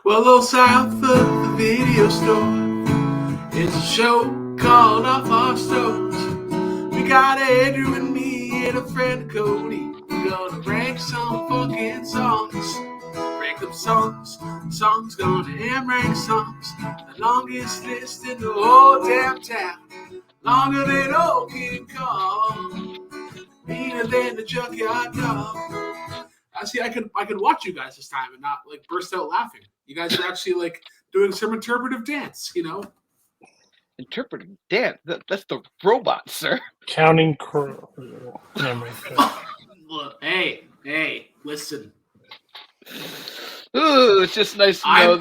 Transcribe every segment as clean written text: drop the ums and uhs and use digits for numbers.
Well, a little south of the video store is a show called Off Our Stones. We got Andrew and me and a friend Cody. We're gonna rank some fucking songs. Rank them songs. Songs gonna ham rank songs. The longest list in the whole damn town. Longer than old King Kong. Meaner than the junkyard dog. I see. I could watch you guys this time and not like burst out laughing. You guys are actually like doing some interpretive dance. Interpretive dance? That's the robot, sir. Counting Crow. Memory. Look, hey, listen. Ooh, it's just nice to know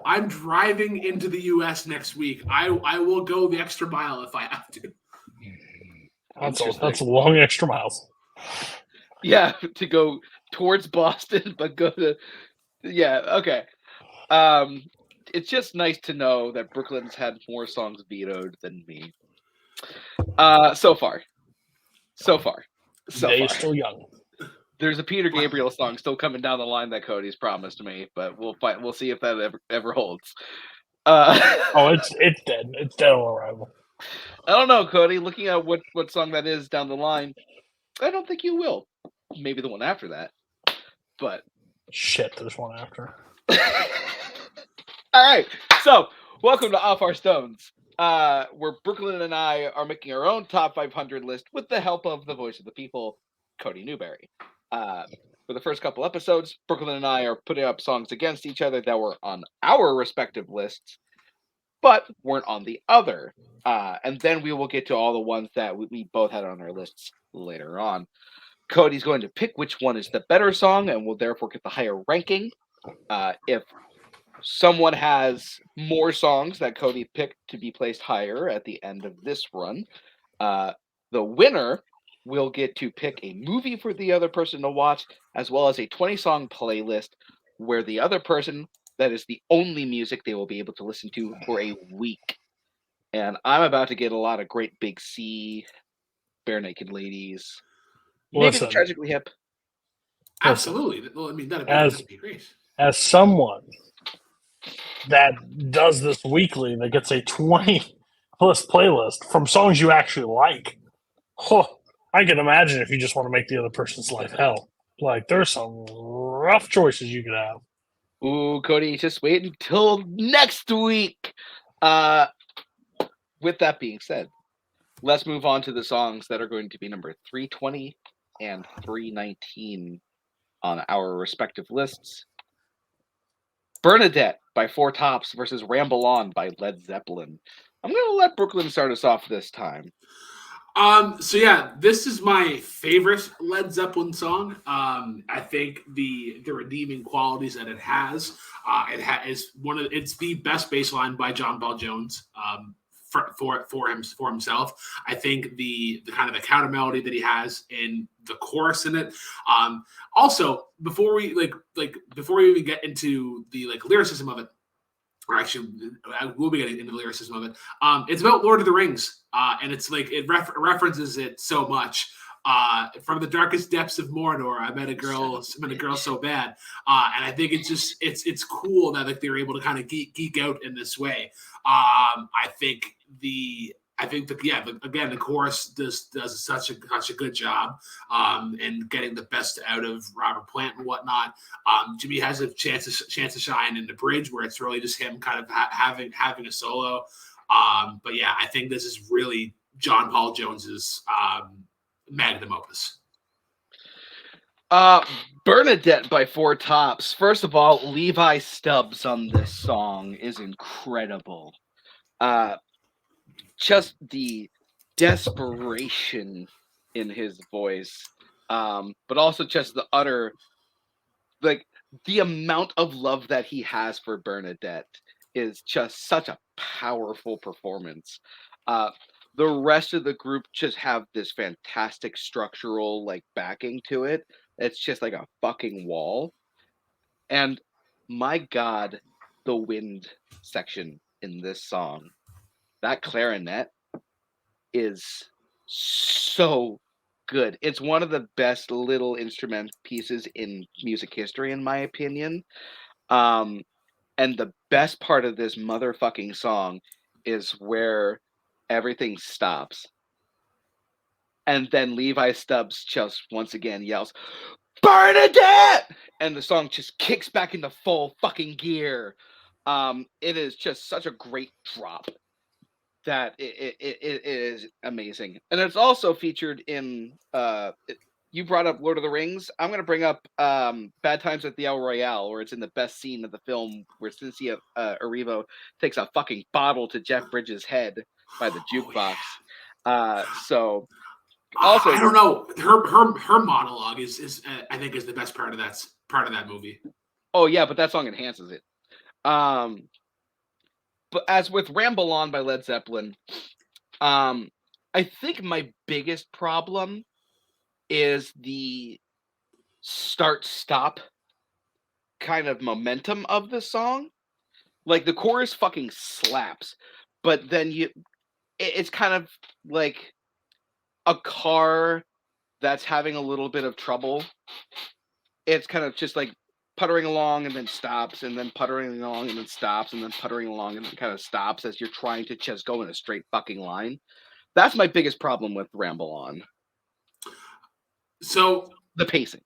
I'm driving into the U.S. next week. I will go the extra mile if I have to. That's a long extra miles. Yeah, to go towards Boston, but go to okay. It's just nice to know that Brooklyn's had more songs vetoed than me. So far. They're still young. There's a Peter Gabriel song still coming down the line that Cody's promised me, but we'll see if that ever holds. It's dead. It's dead on arrival. I don't know, Cody. Looking at what song that is down the line, I don't think you will. Maybe the one after that, but shit, there's one after. All right, so welcome to Off Our Stones, where Brooklyn and I are making our own top 500 list with the help of the voice of the people, Cody Newberry. For the first couple episodes, Brooklyn and I are putting up songs against each other that were on our respective lists, but weren't on the other. And then we will get to all the ones that we both had on our lists later on. Cody's going to pick which one is the better song and will therefore get the higher ranking. If someone has more songs that Cody picked to be placed higher at the end of this run, the winner will get to pick a movie for the other person to watch, as well as a 20-song playlist where the other person, that is the only music they will be able to listen to for a week. And I'm about to get a lot of Great Big Sea, Bare Naked Ladies, maybe the Tragically Hip. Absolutely. Well, I mean, that'd be great. As someone that does this weekly, that gets a 20 plus playlist from songs you actually like, I can imagine if you just want to make the other person's life hell. Like, there's some rough choices you could have. Ooh, Cody, just wait until next week. With that being said, let's move on to the songs that are going to be number 320 and 319 on our respective lists. Bernadette by Four Tops versus Ramble On by Led Zeppelin. I'm going to let Brooklyn start us off this time. So yeah, this is my favorite Led Zeppelin song. I think the redeeming qualities that it has, it's the best bass line by John Paul Jones. For himself, I think the kind of the counter melody that he has in the chorus in it. Also, before we even get into the lyricism of it, or actually, we'll be getting into the lyricism of it. It's about Lord of the Rings, and it's like it references it so much. From the darkest depths of Mordor, I met a girl so bad, and I think it's cool that like they're able to kind of geek out in this way. I think the chorus does such a good job in getting the best out of Robert Plant and whatnot. Jimmy has a chance to shine in the bridge where it's really just him kind of having a solo. But yeah, I think this is really John Paul Jones's magnum opus. Bernadette by Four Tops. First of all, Levi Stubbs on this song is incredible. Just the desperation in his voice, but also just the utter, like, the amount of love that he has for Bernadette is just such a powerful performance. The rest of the group just have this fantastic structural backing to it. It's just like a fucking wall. And my God, the wind section in this song, that clarinet is so good. It's one of the best little instrument pieces in music history, in my opinion. And the best part of this motherfucking song is where everything stops. And then Levi Stubbs just once again yells, "Bernadette!" And the song just kicks back into full fucking gear. It is just such a great drop that it is amazing. And it's also featured in you brought up Lord of the Rings. I'm going to bring up Bad Times at the El Royale, where it's in the best scene of the film, where Cynthia Erivo takes a fucking bottle to Jeff Bridges' head by the jukebox. So also, I don't know. Her monologue is I think is the best part of that movie. Oh yeah, but that song enhances it. But as with Ramble On by Led Zeppelin, I think my biggest problem is the start-stop kind of momentum of the song. Like the chorus fucking slaps, but then it's kind of like a car that's having a little bit of trouble. It's kind of just like puttering along and then stops, and then puttering along and then stops, and then puttering along and then kind of stops as you're trying to just go in a straight fucking line. That's my biggest problem with Ramble On. So the pacing.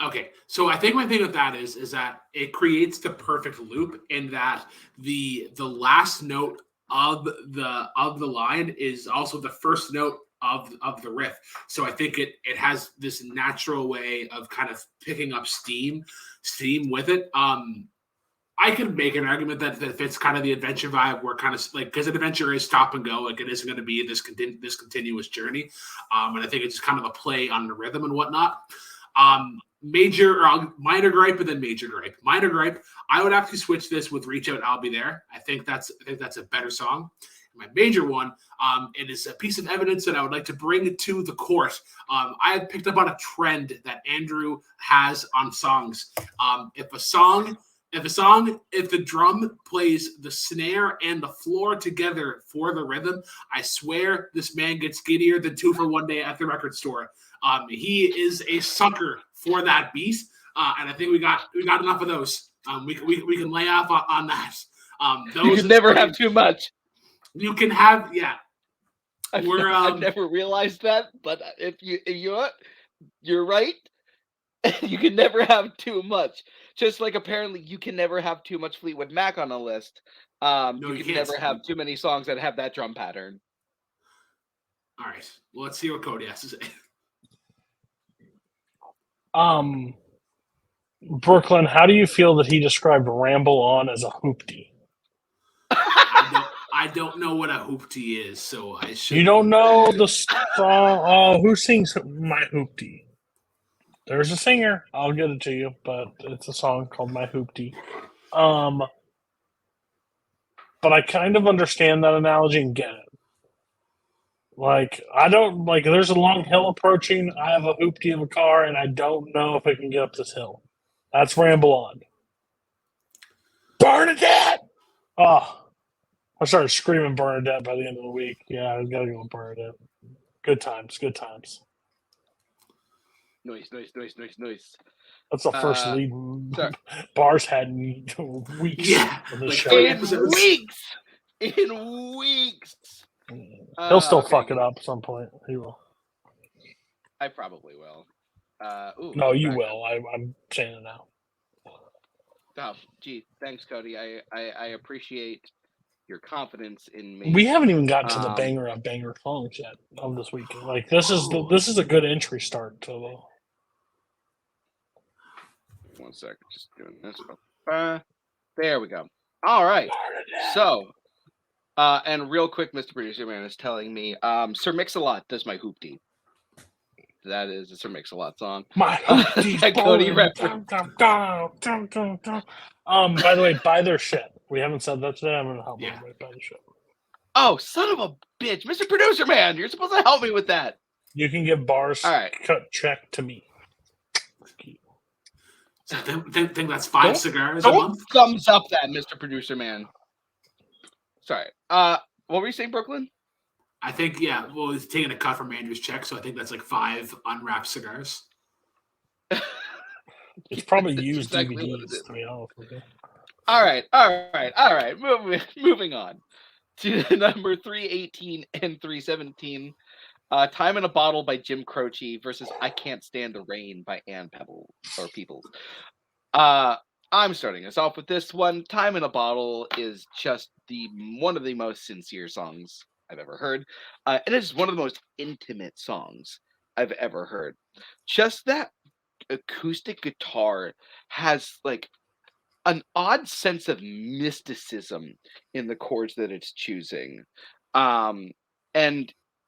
Okay, so I think my thing with that is that it creates the perfect loop in that the last note of the line is also the first note of the riff. So I think it has this natural way of kind of picking up steam with it. I could make an argument that fits kind of the adventure vibe, where kind of like, because an adventure is stop and go, like it isn't going to be this continuous journey, and I think it's just kind of a play on the rhythm and whatnot. Minor gripe and then major gripe. Minor gripe, I would actually switch this with "Reach Out, I'll Be There." I think that's a better song. My major one, it is a piece of evidence that I would like to bring to the court. I have picked up on a trend that Andrew has on songs. If the drum plays the snare and the floor together for the rhythm, I swear this man gets giddier than 2 for $1 at the record store. He is a sucker for that beat, and I think we got enough of those. We can lay off on that. You can never have too much. You can have, yeah. I've never realized that, but if you're right. You can never have too much. Just like apparently you can never have too much Fleetwood Mac on a list. You can never have too many songs that have that drum pattern. All right. Well, let's see what Cody has to say. Brooklyn, how do you feel that he described Ramble On as a hoopty? I don't know what a hoopty is, so I should. You don't know the song? Who sings My Hoopty? There's a singer. I'll get it to you, but it's a song called My Hoopty. But I kind of understand that analogy and get it. Like, I don't, like, there's a long hill approaching. I have a hoopty of a car, and I don't know if I can get up this hill. That's Ramble On. Bernadette! Oh, I started screaming Bernadette by the end of the week. Yeah, I got to go with Bernadette. Good times, good times. Nice. That's the first lead Bars had in weeks. Yeah, in weeks. He'll still fuck it up at some point. He will. I probably will. No, you will. I'm saying it now. Oh, gee, thanks, Cody. I appreciate your confidence in me. We haven't even got to the banger of banger songs yet of this week. Like this is a good entry start to the. 1 second, just doing this. There we go. All right. So, and real quick, Mr. Producer Man is telling me, Sir Mix-a-Lot does My Hoopty. That is a Sir Mix-a-Lot song. My Hoopty. Cody reference. By the way, buy their shit. We haven't said that today. I'm going to help everybody buy the shit. Oh, son of a bitch. Mr. Producer Man, you're supposed to help me with that. You can give Bars cut check to me. So I think that's 5 cigars a month. Thumbs up that, Mr. Producer Man. Sorry. What were you saying, Brooklyn? I think, well, he's taking a cut from Andrew's check, so I think that's like 5 unwrapped cigars. It's probably That's used exactly what it DVDs, is. to be honest with you. All right. Moving on to number 318 and 317. Time in a Bottle by Jim Croce versus I Can't Stand the Rain by Ann Peoples. I'm starting us off with this one. Time in a Bottle is just one of the most sincere songs I've ever heard. It is one of the most intimate songs I've ever heard. Just that acoustic guitar has like an odd sense of mysticism in the chords that it's choosing. And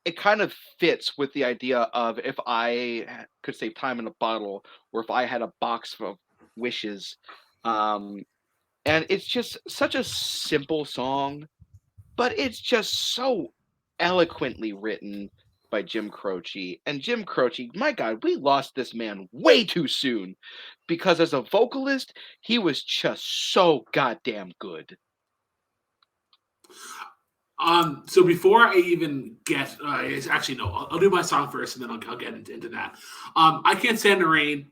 it kind of fits with the idea of if I could save time in a bottle, or if I had a box of wishes. And it's just such a simple song, but it's just so eloquently written by Jim Croce. And Jim Croce, my God, we lost this man way too soon because as a vocalist, he was just so goddamn good. So before I even get, actually no, I'll do my song first, and then I'll get into that. I Can't Stand the Rain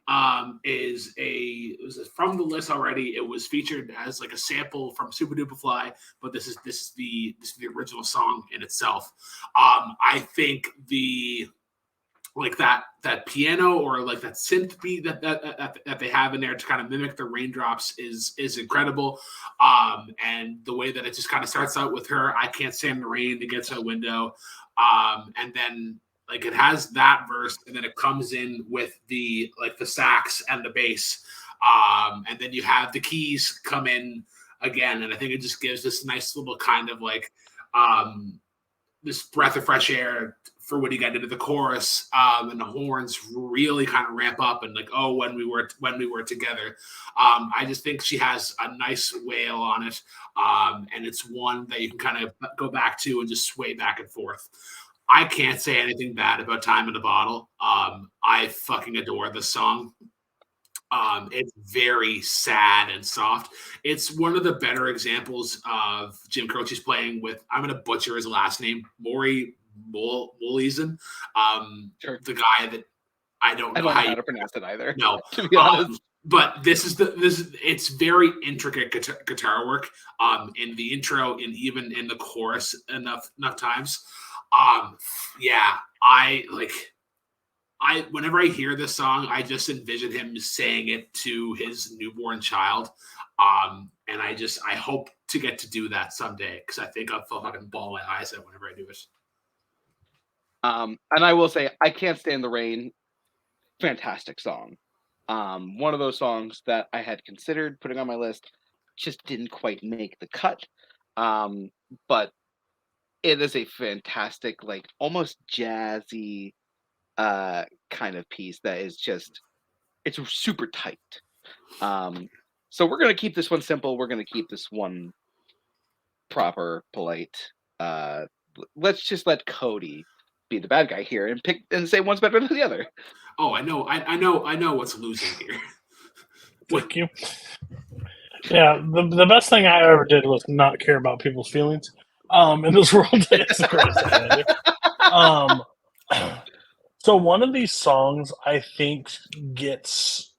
it was from the list already. It was featured as like a sample from Super Duper Fly, but this is the original song in itself. I think that piano or like that synth beat that they have in there to kind of mimic the raindrops is incredible. And the way that it just kind of starts out with her, I can't stand the rain against my window. And then like it has that verse, and then it comes in with the sax and the bass. And then you have the keys come in again. And I think it just gives this nice little kind of like this breath of fresh air for when you get into the chorus, and the horns really kind of ramp up and like, oh, when we were together. I just think she has a nice wail on it, and it's one that you can kind of go back to and just sway back and forth. I can't say anything bad about Time in the Bottle. I fucking adore this song. It's very sad and soft. It's one of the better examples of Jim Croce's playing with, I'm going to butcher his last name, Maury Muehleisen, Sure. the guy that I don't know how to pronounce it either. No, to be honest. But it's very intricate guitar work in the intro and even in the chorus enough times. Whenever I hear this song, I just envision him saying it to his newborn child. And I hope to get to do that someday, because I think I'll fucking bawl my eyes out whenever I do it. And I will say, I Can't Stand the Rain, fantastic song. One of those songs that I had considered putting on my list, just didn't quite make the cut. But it is a fantastic, like almost jazzy kind of piece that is just, it's super tight. So we're going to keep this one simple. We're going to keep this one proper, polite. Let's just let Cody be the bad guy here and pick and say one's better than the other. Oh, I know what's losing here. Thank you. Yeah, the best thing I ever did was not care about people's feelings. In this world, it's the greatest thing I do. So one of these songs, I think, gets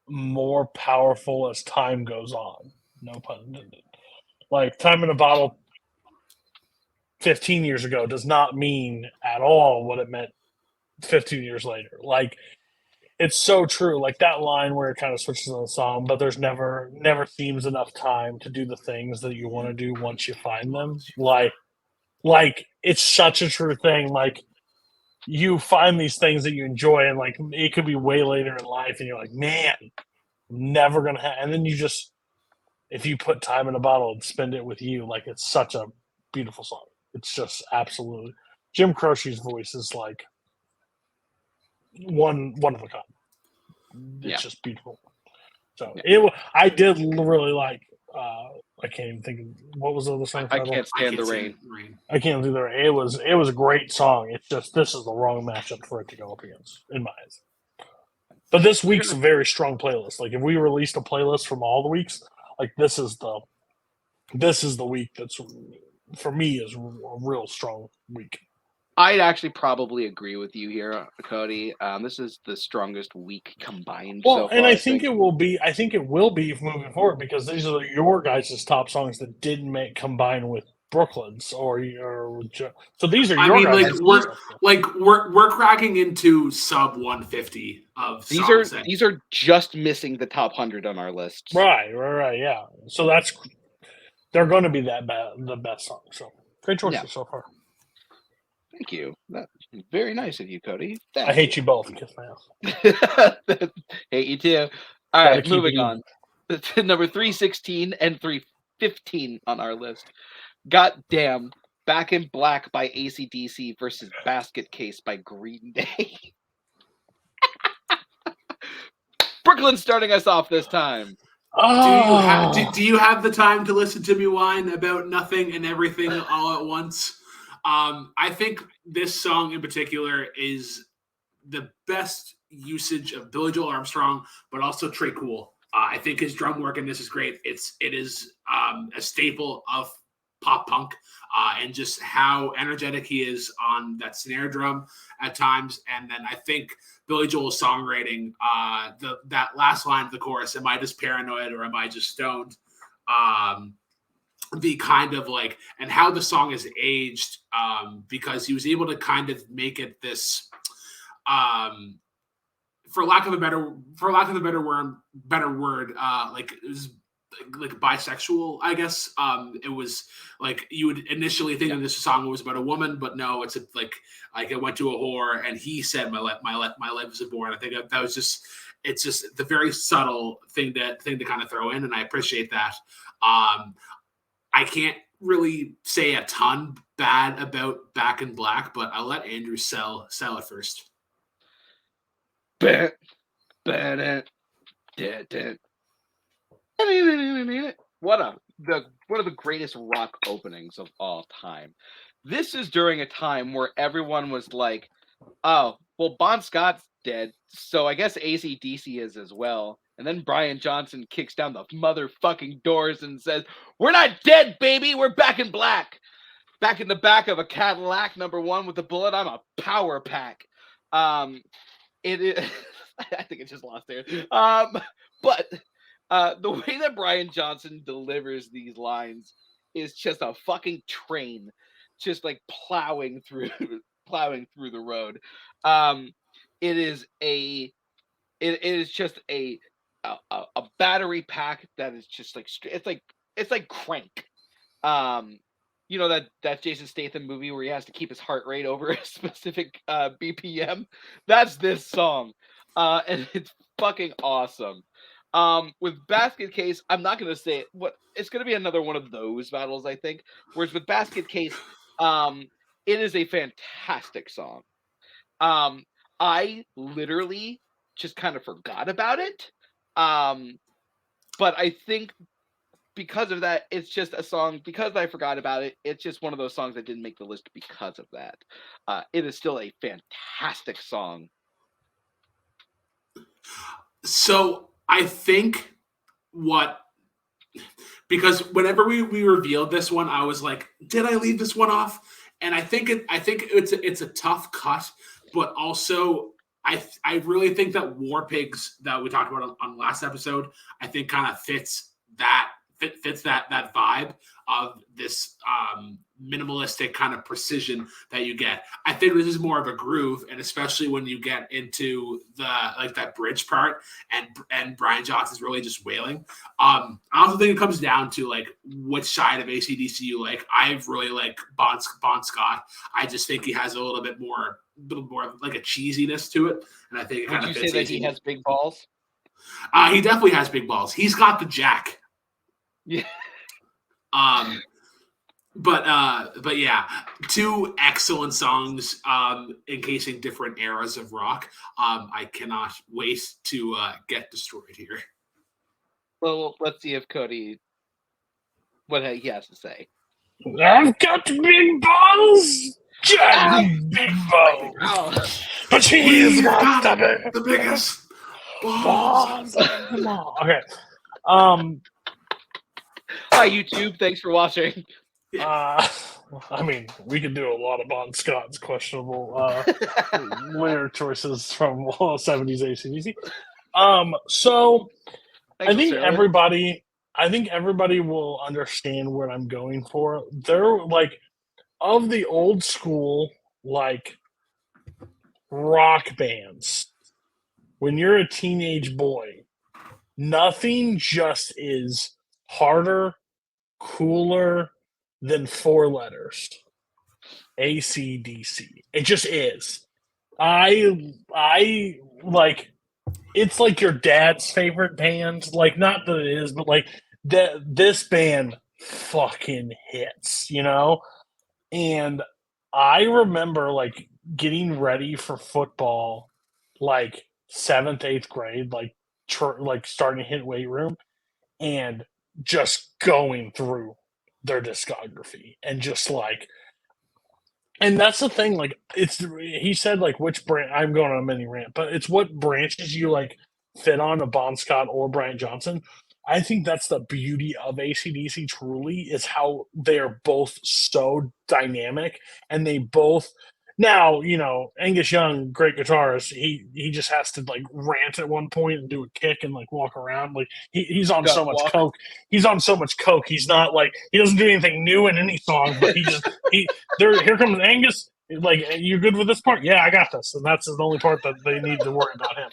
more powerful as time goes on. No pun intended. Like Time in a Bottle 15 years ago does not mean at all what it meant 15 years later. Like, it's so true. Like that line where it kind of switches on the song, but there's never seems enough time to do the things that you want to do once you find them. Like it's such a true thing. Like you find these things that you enjoy, and like it could be way later in life, and you're like, man, never gonna have. And then you just, if you put Time in a Bottle and spend it with you, like it's such a beautiful song. It's just absolutely. Jim Croce's voice is like one of a kind. It's just beautiful. So I did really like. I can't even think of what was the other song. I Can't Stand the Rain. I Can't do the Rain. It was a great song. It's just this is the wrong matchup for it to go up against, in my eyes. But this week's a very strong playlist. Like if we released a playlist from all the weeks, like this is the week that's for me is a real strong week. I'd actually probably agree with you here, Cody. This is the strongest week combined. Well, so and far, I think it will be. I think it will be moving forward because these are your guys' top songs that didn't make combine with Brooklyn's so these are I your mean, guys' we're cracking into sub 150 of these songs. these are just missing the top 100 on our list. Right, yeah. So they're going to be the best song. So great choices so far. Thank you. That's very nice of you, Cody. I hate you both. Kiss my ass. Hate you too. All Gotta right, keep moving it on. To number 316 and 315 on our list. Goddamn, Back in Black by AC/DC versus Basket Case by Green Day. Brooklyn starting us off this time. Do you have the time to listen to me whine about nothing and everything all at once? I think this song in particular is the best usage of Billy Joel Armstrong, but also Trey Cool. I think his drum work in this is great. It is a staple of pop punk and just how energetic he is on that snare drum at times. And then I think Billy Joel's songwriting, that last line of the chorus, am I just paranoid or am I just stoned? The kind of like, and how the song is aged, because he was able to kind of make it this, for lack of a better word, like it was like bisexual, I guess. It was like you would initially think that this song was about a woman, but no, it's like it went to a whore, and he said my life is a bore. And I think that was it's just the very subtle thing to kind of throw in, and I appreciate that. I can't really say a ton bad about Back in Black, but I'll let Andrew sell it first. One of the greatest rock openings of all time. This is during a time where everyone was like, oh, well, Bon Scott's dead, so I guess AC/DC is as well. And then Brian Johnson kicks down the motherfucking doors and says, we're not dead, baby, we're back in black. Back in the back of a Cadillac #1 with a bullet. I'm a power pack. It is I think it just lost there. But the way that Brian Johnson delivers these lines is just a fucking train, just like plowing through the road. It is just a battery pack that is just like it's like Crank. You know that Jason Statham movie where he has to keep his heart rate over a specific BPM. That's this song, and it's fucking awesome. With Basket Case, I'm not gonna say what it's gonna be another one of those battles, I think. Whereas with Basket Case, it is a fantastic song. I literally just kind of forgot about it. But I think because of that, it's just a song. Because I forgot about it, it's just one of those songs that didn't make the list because of that. It is still a fantastic song. So I think because whenever we revealed this one, I was like, did I leave this one off? And I think it's a tough cut, but also I really think that War Pigs that we talked about on last episode, I think kind of fits that vibe of this minimalistic kind of precision that you get. I think this is more of a groove, and especially when you get into that bridge part and Brian Johnson's really just wailing. I also think it comes down to like which side of AC/DC you like. I really like Bon Scott. I just think he has a little more like a cheesiness to it, and I think it kind of fits. Would you say that he has big balls? He definitely has big balls. He's got the jack. Yeah. But yeah, two excellent songs encasing different eras of rock. I cannot wait to get destroyed here. Well, let's see if Cody what he has to say. I've got big balls. Jack, big balls. But he's got the biggest balls. Okay. Hi YouTube, thanks for watching. I mean, we could do a lot of Bon Scott's questionable winner choices from 70s ACDC. So Thanks, I think Australia. everybody will understand what I'm going for. They're like of the old school like rock bands. When you're a teenage boy, nothing just is harder, cooler than 4 letters. ACDC. It just is. I like it's like your dad's favorite band. Like not that it is, but like this band fucking hits, you know? And I remember like getting ready for football like 7th, 8th grade, like starting to hit weight room and just going through their discography and just like and that's the thing, like it's he said like which branch I'm going on a mini rant, but it's what branches you like fit on a Bon Scott or Brian Johnson. I think that's the beauty of ACDC truly is how they're both so dynamic and they both now, Angus Young, great guitarist, he just has to like rant at one point and do a kick and like walk around. Like he's on so much Walk. coke. He's on so much coke. He's not like he doesn't do anything new in any song, but here comes Angus. Like, you good with this part? Yeah, I got this, and that's the only part that they need to worry about him.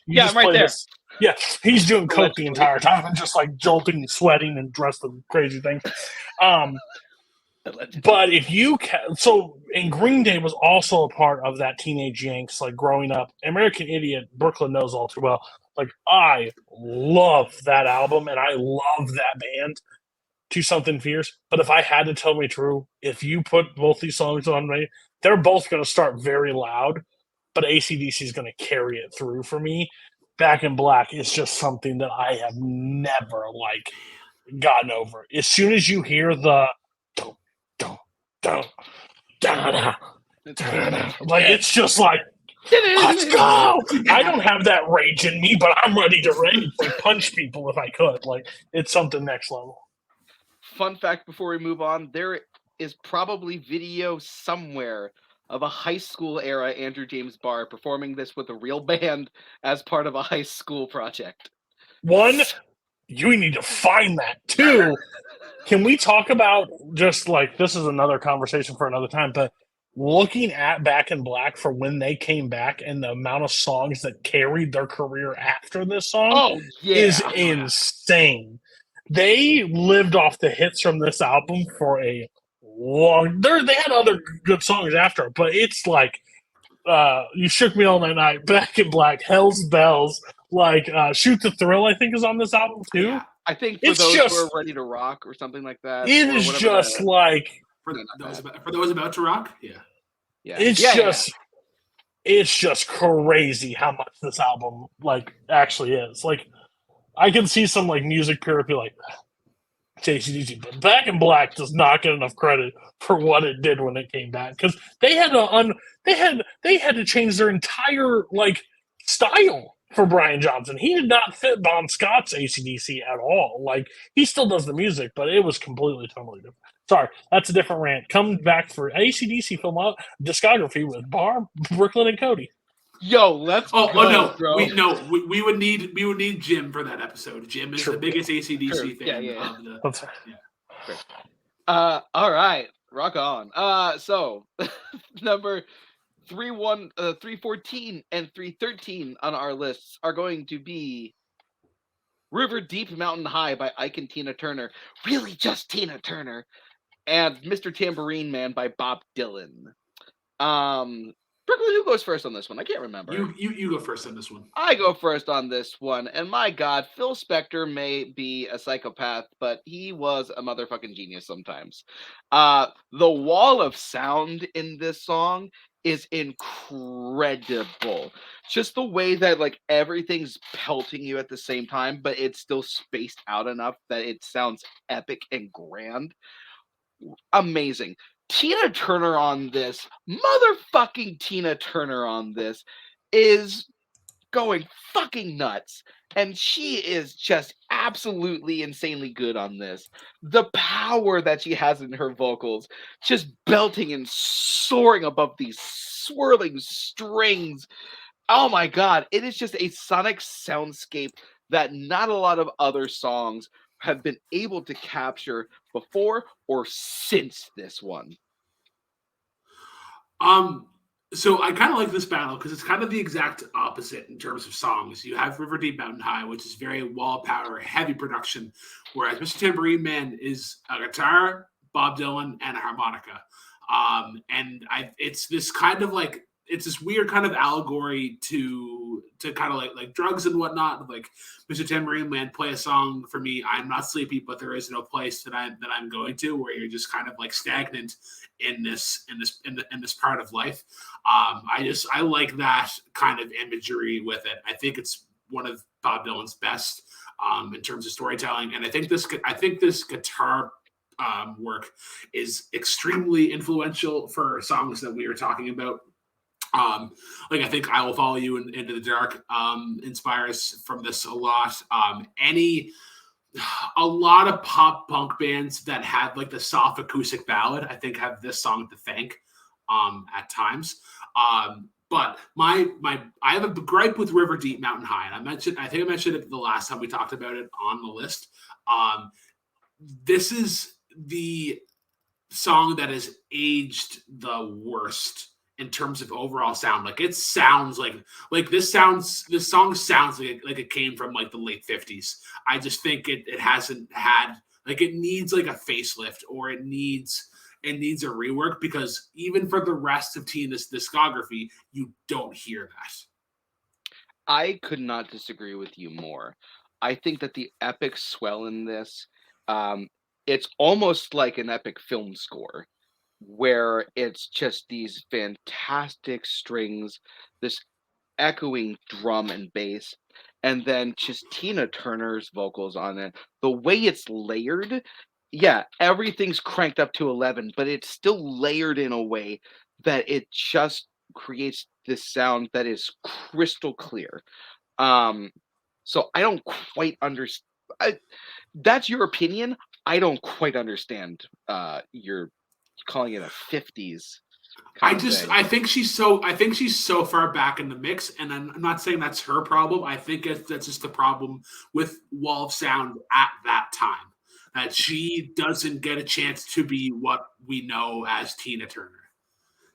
Yeah, I'm right there. This. Yeah, he's doing coke the entire time and just like jolting and sweating and dressed in crazy things. But if you and Green Day was also a part of that teenage Yanks, like growing up. American Idiot, Brooklyn knows all too well. Like I love that album and I love that band. To Something Fierce. But if I had to tell me true, if you put both these songs on me, they're both going to start very loud, but ACDC is going to carry it through for me. Back in Black is just something that I have never like gotten over. As soon as you hear the like it's just like let's go. I don't have that rage in me, but I'm ready to rage, like punch people if I could. Like it's something next level. Fun fact before we move on, there is probably video somewhere of a high school era Andrew James Barr performing this with a real band as part of a high school project. 1, you need to find that. 2, can we talk about just like this is another conversation for another time, but looking at Back in Black for when they came back and the amount of songs that carried their career after this song is insane. They lived off the hits from this album for a long. They had other good songs after, but it's like "You Shook Me All Night," Back in Black, Hell's Bells, like "Shoot the Thrill." I think is on this album too. Yeah. I think for those who are ready to rock or something like that. It is just like for those about to rock. Yeah. It's just crazy how much this album like actually is. Like I can see some like music purists be like ACDC, but Back in Black does not get enough credit for what it did when it came back because they had to change their entire like style for Brian Johnson. He did not fit Bon Scott's ACDC at all. Like he still does the music, but it was totally different. Sorry, that's a different rant. Come back for ACDC film discography with Barr, Brooklyn, and Cody. Yo, let's go, no, bro. We would need Jim for that episode. Jim is the biggest ACDC fan. Yeah. That's all right, rock on. So number 314 and 313 on our lists are going to be River Deep Mountain High by Ike and Tina Turner. Really just Tina Turner. And Mr. Tambourine Man by Bob Dylan. Brooklyn, who goes first on this one? I can't remember. You go first on this one. I go first on this one. And my God, Phil Spector may be a psychopath, but he was a motherfucking genius sometimes. The wall of sound in this song is incredible. Just the way that like everything's pelting you at the same time, but it's still spaced out enough that it sounds epic and grand. Amazing. Tina Turner on this, motherfucking Tina Turner on this is going fucking nuts. And she is just absolutely insanely good on this. The power that she has in her vocals, just belting and soaring above these swirling strings. Oh my god, it is just a sonic soundscape that not a lot of other songs have been able to capture before or since this one. So I kind of like this battle because it's kind of the exact opposite in terms of songs. You have River Deep Mountain High, which is very wall power, heavy production, whereas Mr. Tambourine Man is a guitar, Bob Dylan, and a harmonica. It's this kind of like it's this weird kind of allegory to kind of like drugs and whatnot. Like Mr. Tambourine Man, play a song for me. I'm not sleepy, but there is no place that I'm going to, where you're just kind of like stagnant in this part of life. I like that kind of imagery with it. I think it's one of Bob Dylan's best in terms of storytelling, and I think this guitar work is extremely influential for songs that we were talking about. Like I think I Will Follow You Into the Dark inspires from this a lot. A lot of pop punk bands that have like the soft acoustic ballad, I think, have this song to thank at times. But I have a gripe with River Deep Mountain High, and I think I mentioned it the last time we talked about it on the list. This is the song that has aged the worst in terms of overall sound. Like it sounds like this song sounds like it came from like the late 50s. I just think it hasn't had like it needs like a facelift, or it needs a rework, because even for the rest of Tina's discography, you don't hear that. I could not disagree with you more. I think that the epic swell in this, it's almost like an epic film score, where it's just these fantastic strings, this echoing drum and bass, and then just Tina Turner's vocals on it. The way it's layered, yeah, everything's cranked up to 11, but it's still layered in a way that it just creates this sound that is crystal clear. Um, so I don't quite understand. That's your opinion. I don't quite understand your calling it a 50s kind of thing. I think she's so far back in the mix, and I'm not saying that's her problem. I think that's just the problem with Wall of Sound at that time, that she doesn't get a chance to be what we know as Tina Turner.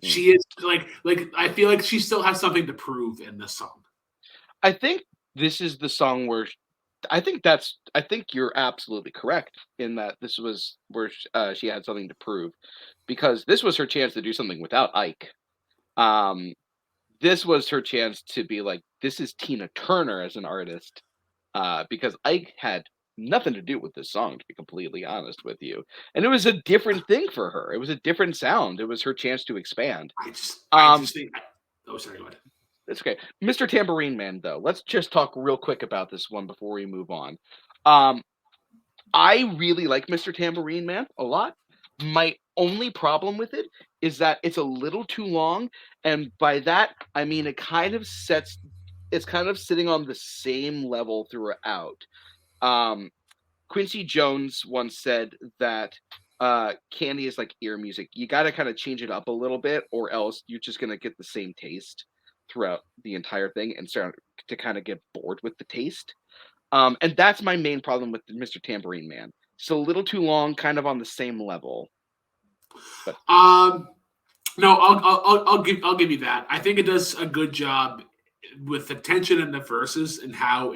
She is like I feel like she still has something to prove in this song. I think this is the song where I think you're absolutely correct in that this was where she had something to prove, because this was her chance to do something without Ike. This was her chance to be like, this is Tina Turner as an artist, because Ike had nothing to do with this song, to be completely honest with you. And it was a different thing for her. It was a different sound. It was her chance to expand. I just think. Oh, sorry, go ahead. It's okay. Mr. Tambourine Man, though, let's just talk real quick about this one before we move on. I really like Mr. Tambourine Man a lot. My only problem with it is that it's a little too long, and by that I mean it's kind of sitting on the same level throughout. Quincy Jones once said that candy is like ear music. You got to kind of change it up a little bit, or else you're just going to get the same taste throughout the entire thing and start to kind of get bored with the taste. And that's my main problem with Mr. Tambourine Man. It's a little too long, kind of on the same level. But. No, I'll give you that. I think it does a good job with the tension in the verses, and how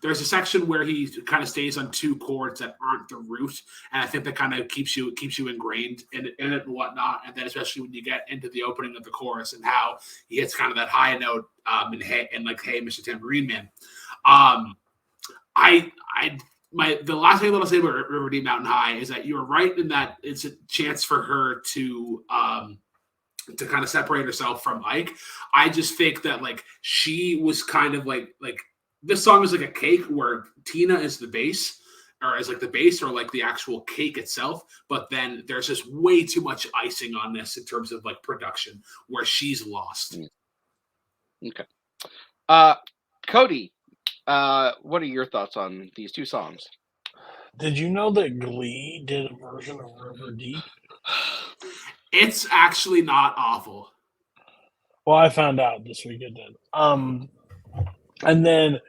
there's a section where he kind of stays on two chords that aren't the root, and I think that kind of keeps you ingrained in it and whatnot. And then especially when you get into the opening of the chorus and how he hits kind of that high note and like, hey, Mr. Tambourine Man. The last thing that I'll say about River Deep Mountain High is that you're right in that it's a chance for her to kind of separate herself from Ike. I just think that like she was kind of like this song is like a cake where Tina is the bass, or is like the bass, or like the actual cake itself. But then there's just way too much icing on this in terms of like production, where she's lost. Okay. Cody, What are your thoughts on these two songs? Did you know that Glee did a version of River Deep? It's actually not awful. Well, I found out this week it did. And then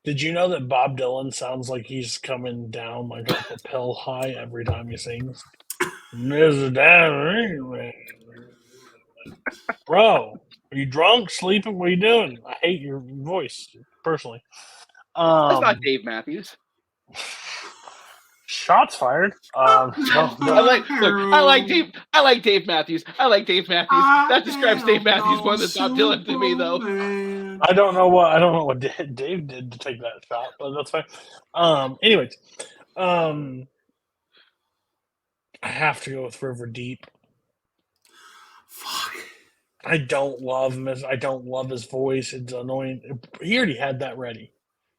did you know that Bob Dylan sounds like he's coming down like off a pill high every time he sings? There's a damn bro. Are you drunk, sleeping? What are you doing? I hate your voice personally. That's not Dave Matthews. Shots fired. No. I like Dave Matthews. I like Dave Matthews. That describes Dave Matthews more than Bob Dylan to me, though. I don't know what Dave did to take that shot, but that's fine. Anyways, I have to go with River Deep. Fuck. I don't love him. I don't love his voice. It's annoying. He already had that ready.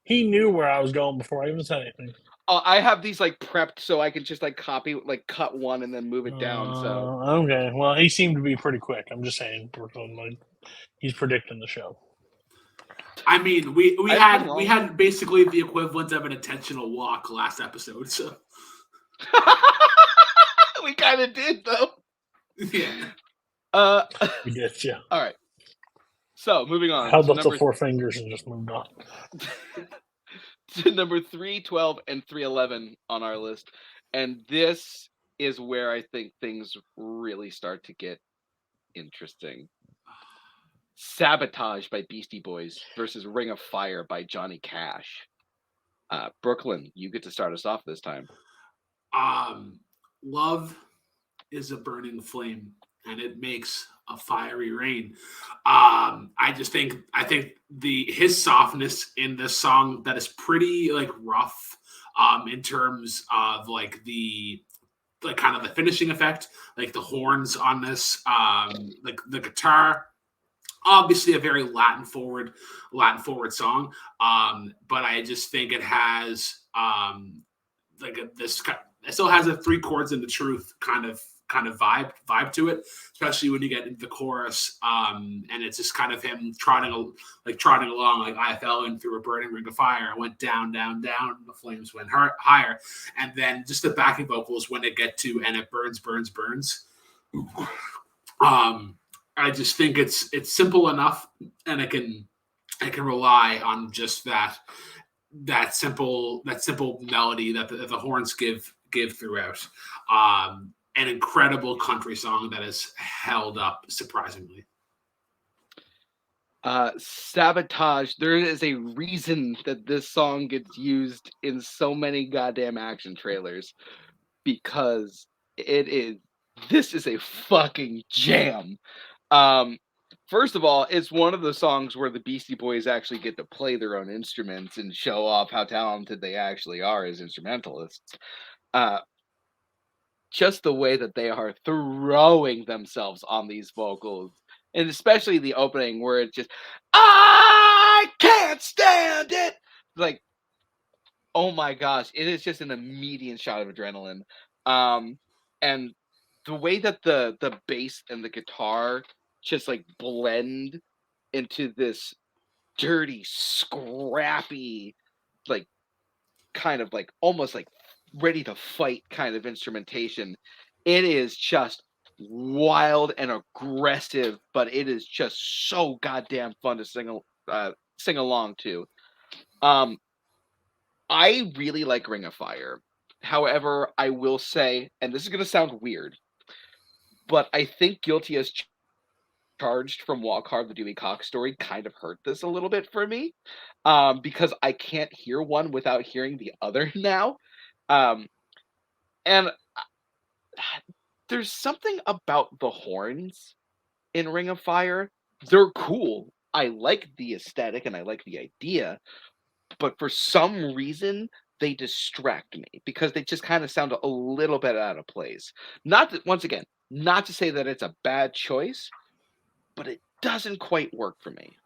He knew where I was going before I even said anything. I have these like prepped so I can just like copy, like cut one and then move it down. So okay, well, he seemed to be pretty quick. I'm just saying, he's predicting the show. I mean, we had basically the equivalent of an intentional walk last episode. So we kind of did, though. Yeah. We did, yeah. All right. So moving on. Held up the 4 fingers and just moved on. To number 312 and 311 on our list, and this is where I think things really start to get interesting. Sabotage by Beastie Boys versus Ring of Fire by Johnny Cash. Brooklyn, you get to start us off this time. Love is a burning flame, and it makes a fiery rain. I think his softness in this song that is pretty like rough in terms of like the kind of the finishing effect, like the horns on this, like the guitar. Obviously a very Latin forward song. But I just think it has it still has a 3 chords in the truth kind of vibe to it, especially when you get into the chorus. And it's just kind of him trotting along like I fell in through a burning ring of fire. I went down, down, down. The flames went higher. And then just the backing vocals when they get to and it burns, burns, burns. I just think it's simple enough, and I can rely on just that simple melody that the horns give throughout. An incredible country song that is held up surprisingly. Sabotage. There is a reason that this song gets used in so many goddamn action trailers, because this is a fucking jam. First of all, it's one of the songs where the Beastie Boys actually get to play their own instruments and show off how talented they actually are as instrumentalists. Just the way that they are throwing themselves on these vocals, and especially the opening where it's just, I can't stand it. Like, oh my gosh, it is just an immediate shot of adrenaline. And the way that the bass and the guitar just like blend into this dirty, scrappy, like kind of like almost like ready to fight kind of instrumentation. It is just wild and aggressive, but it is just so goddamn fun to sing along to. I really like Ring of Fire. However, I will say, and this is going to sound weird, but I think Guilty as Charged from Walk Hard, the Dewey Cox story kind of hurt this a little bit for me, because I can't hear one without hearing the other now. And there's something about the horns in Ring of Fire. They're cool. I like the aesthetic and I like the idea, but for some reason they distract me because they just kind of sound a little bit out of place. Not to say that it's a bad choice, but it doesn't quite work for me.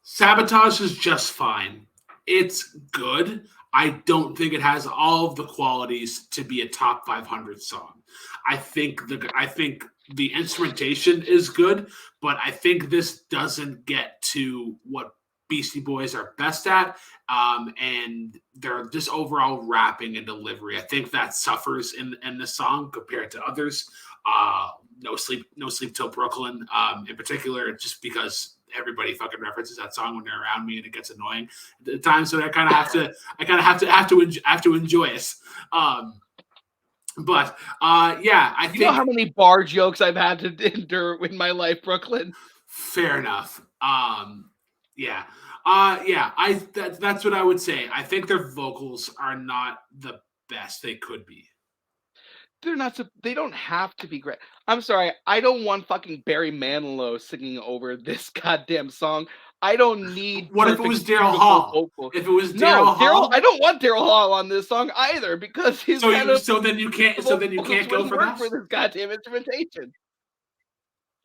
Sabotage is just fine. It's good. I don't think it has all of the qualities to be a top 500 song. I think the instrumentation is good, but I think this doesn't get to what Beastie Boys are best at, and they're just overall rapping and delivery. I think that suffers in the song compared to others. No sleep till Brooklyn, in particular, just because everybody fucking references that song when they're around me, and it gets annoying at times. So I kind of have to enjoy it. But yeah, I think you know how many bar jokes I've had to endure in my life, Brooklyn. Fair enough. Yeah. That's what I would say. I think their vocals are not the best they could be. They're not. They don't have to be great. I'm sorry. I don't want fucking Barry Manilow singing over this goddamn song. I don't need. What if it was Daryl Hall? Vocals. If it was Daryl Hall, I don't want Daryl Hall on this song either because he's so then you can't go for that for this goddamn instrumentation.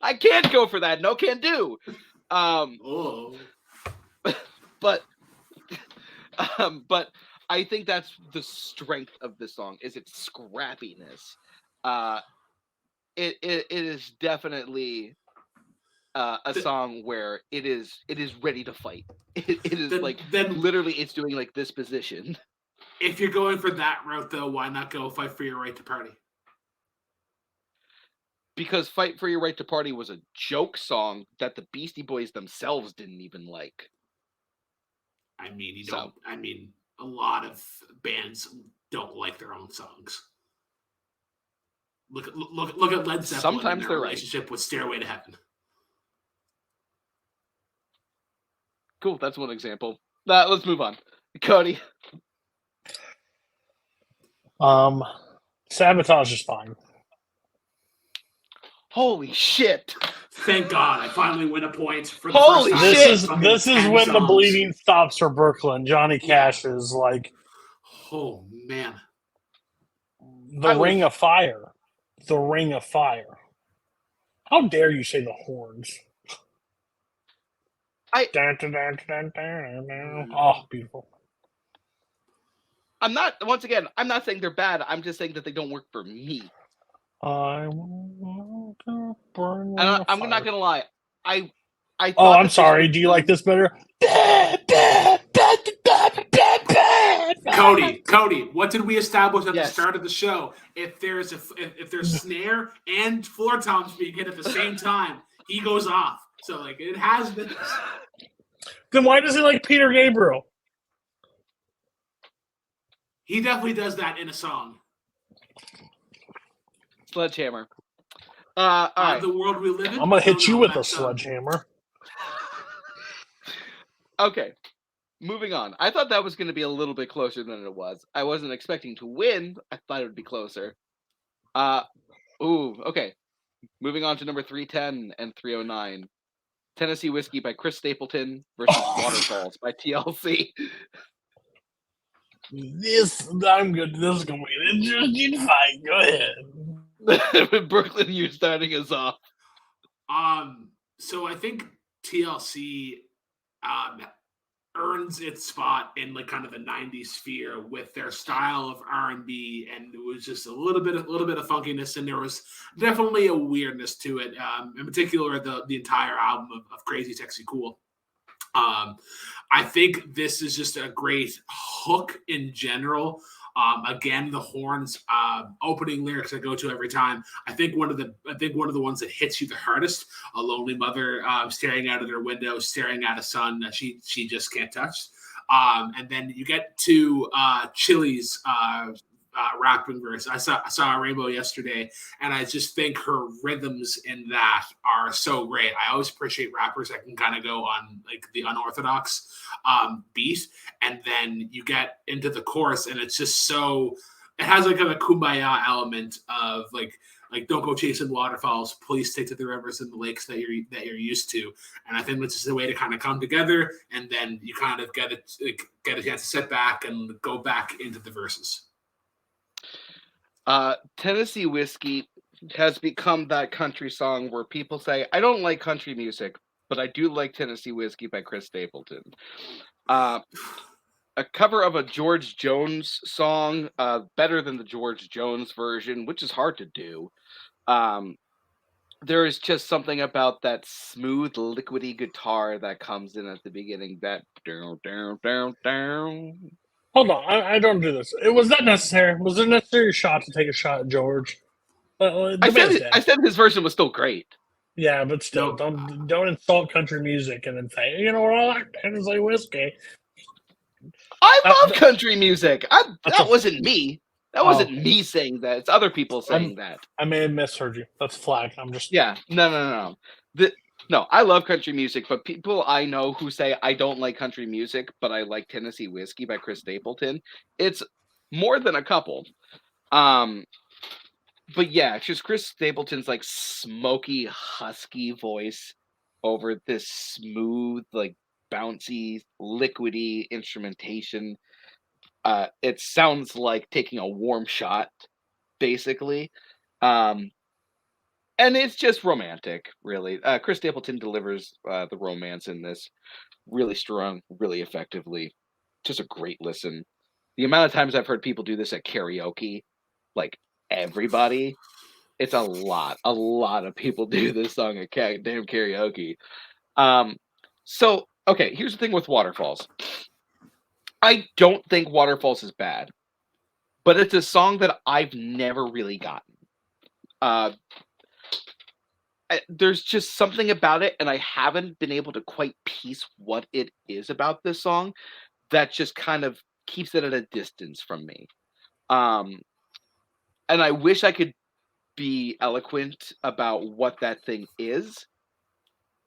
I can't go for that. No, can do. But I think that's the strength of the song is its scrappiness. It is definitely a song where it is ready to fight. It is literally it's doing like this position. If you're going for that route though, why not go Fight for Your Right to Party? Because Fight for Your Right to Party was a joke song that the Beastie Boys themselves didn't even like. I mean, a lot of bands don't like their own songs. Look at Led Zeppelin. Sometimes and their relationship with Stairway to Heaven. Cool, that's one example. Let's move on. Cody. Sabotage is fine. Holy shit! Thank God, I finally win a point for the Holy first time. shit! This is when the bleeding stops for Brooklyn. Johnny Cash is like, oh man, the Ring of Fire. The Ring of Fire. How dare you say the horns? Oh, beautiful. I'm not saying they're bad. I'm just saying that they don't work for me. I'm not gonna lie. I'm sorry. Do you like this better? Cody, what did we establish at the start of the show? If there's snare and floor toms being hit at the same time, he goes off. So like it has been. Then why does he like Peter Gabriel? He definitely does that in a song. Sledgehammer. All right. The world we live in. I'm gonna hit you with a sledgehammer. Okay. Moving on. I thought that was going to be a little bit closer than it was. I wasn't expecting to win. I thought it would be closer. Okay. Moving on to number 310 and 309. Tennessee Whiskey by Chris Stapleton versus Waterfalls by TLC. I'm good. This is going to be an interesting fight. Go ahead. Brooklyn, you're starting us off. So I think TLC earns its spot in like kind of the 90s sphere with their style of R&B, and it was just a little bit of funkiness, and there was definitely a weirdness to it. In particular, the entire album of Crazy Sexy Cool. I think this is just a great hook in general. Again, the horns, opening lyrics I go to every time. I think one of the ones that hits you the hardest. A lonely mother staring out of their window, staring at a son that she just can't touch. And then you get to Chili's rapping verse. I saw a Rainbow yesterday, and I just think her rhythms in that are so great. I always appreciate rappers that can kind of go on like the unorthodox beat, and then you get into the chorus, and it's just so. It has like a kumbaya element of like don't go chasing waterfalls. Please stick to the rivers and the lakes that you're used to. And I think that's just a way to kind of come together, and then you kind of get a chance to sit back and go back into the verses. Tennessee Whiskey has become that country song where people say, I don't like country music, but I do like Tennessee Whiskey by Chris Stapleton. A cover of a George Jones song, better than the George Jones version, which is hard to do. there is just something about that smooth, liquidy guitar that comes in at the beginning. That down, down, down, down. Hold on, I don't do this. Was that necessary? Was it a necessary shot to take a shot at George? The man's dead. I said his version was still great. Yeah, but still, Nope. don't insult country music and then say, you know what, I like Tennessee whiskey. I love th- country music. That's That a- wasn't me. That Oh. wasn't me saying that. It's other people saying that. I may have misheard you. That's flag. I'm just Yeah, no. No, I love country music, but people I know who say I don't like country music, but I like Tennessee Whiskey by Chris Stapleton. It's more than a couple. But yeah, it's just Chris Stapleton's like smoky, husky voice over this smooth, like bouncy, liquidy instrumentation. It sounds like taking a warm shot, basically. And it's just romantic, really. Chris Stapleton delivers the romance in this really strong, really effectively. Just a great listen. The amount of times I've heard people do this at karaoke, like everybody, it's a lot. A lot of people do this song at damn karaoke. So, okay, here's the thing with Waterfalls. I don't think Waterfalls is bad, but it's a song that I've never really gotten. There's just something about it, and I haven't been able to quite piece what it is about this song that just kind of keeps it at a distance from me. And I wish I could be eloquent about what that thing is.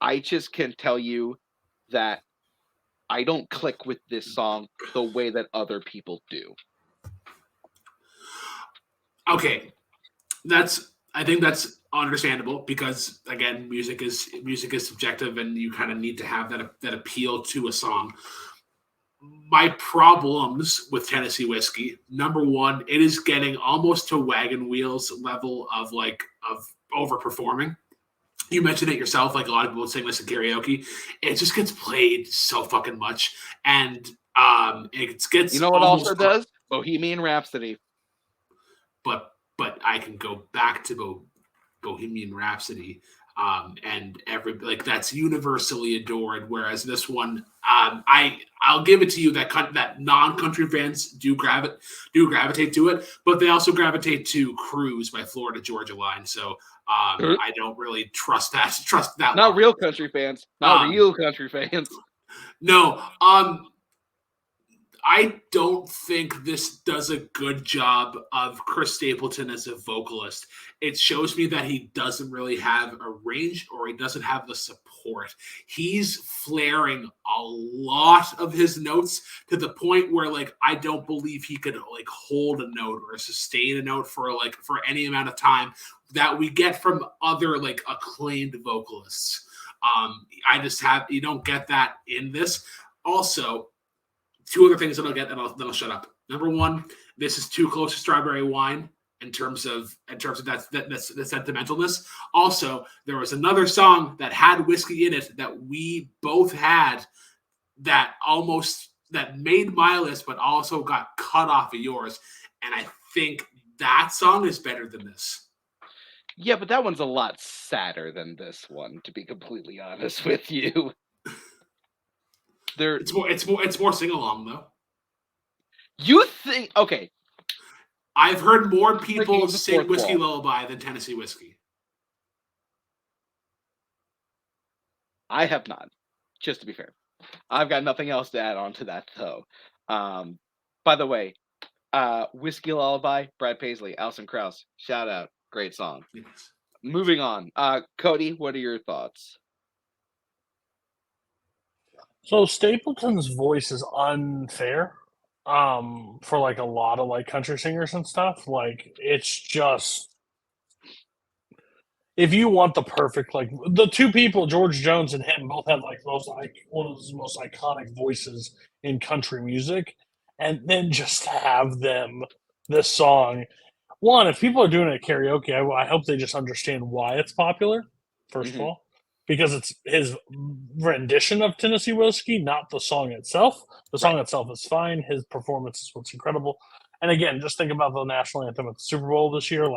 I just can tell you that I don't click with this song the way that other people do. Okay, I think that's understandable because again, music is subjective, and you kind of need to have that appeal to a song. My problems with Tennessee Whiskey, number one, it is getting almost to Wagon Wheels level of overperforming. You mentioned it yourself, like a lot of people sing this in karaoke. It just gets played so fucking much, and it gets. You know what also does? Bohemian Rhapsody. But I can go back to Bohemian Rhapsody, and that's universally adored. Whereas this one, I'll give it to you that non-country fans do gravitate to it, but they also gravitate to "Cruise" by Florida Georgia Line. So I don't really trust that. Not real country fans. Not real country fans. No. I don't think this does a good job of Chris Stapleton as a vocalist. It shows me that he doesn't really have a range, or he doesn't have the support. He's flaring a lot of his notes to the point where I don't believe he could hold a note or sustain a note for any amount of time that we get from other acclaimed vocalists. You don't get that in this. Also, two other things that I'll get, and then I'll shut up. Number one, this is too close to Strawberry Wine in terms of that sentimentalness. Also, there was another song that had whiskey in it that we both had that made my list, but also got cut off of yours. And I think that song is better than this. Yeah, but that one's a lot sadder than this one, to be completely honest with you. It's more sing along though. You think okay? I've heard more people sing Whiskey Lullaby than Tennessee Whiskey. I have not. Just to be fair, I've got nothing else to add on to that though. By the way, Whiskey Lullaby, Brad Paisley, Alison Krauss, shout out, great song. Yes. Moving on, Cody, what are your thoughts? So Stapleton's voice is unfair for a lot of country singers and stuff. It's just, if you want the perfect the two people, George Jones and him, both have one of the most iconic voices in country music, and then just to have this song. One, if people are doing it at karaoke, I hope they just understand why it's popular. First of all, because it's his rendition of Tennessee Whiskey, not the song itself. The song itself is fine. His performance is what's incredible. And again, just think about the national anthem at the Super Bowl this year.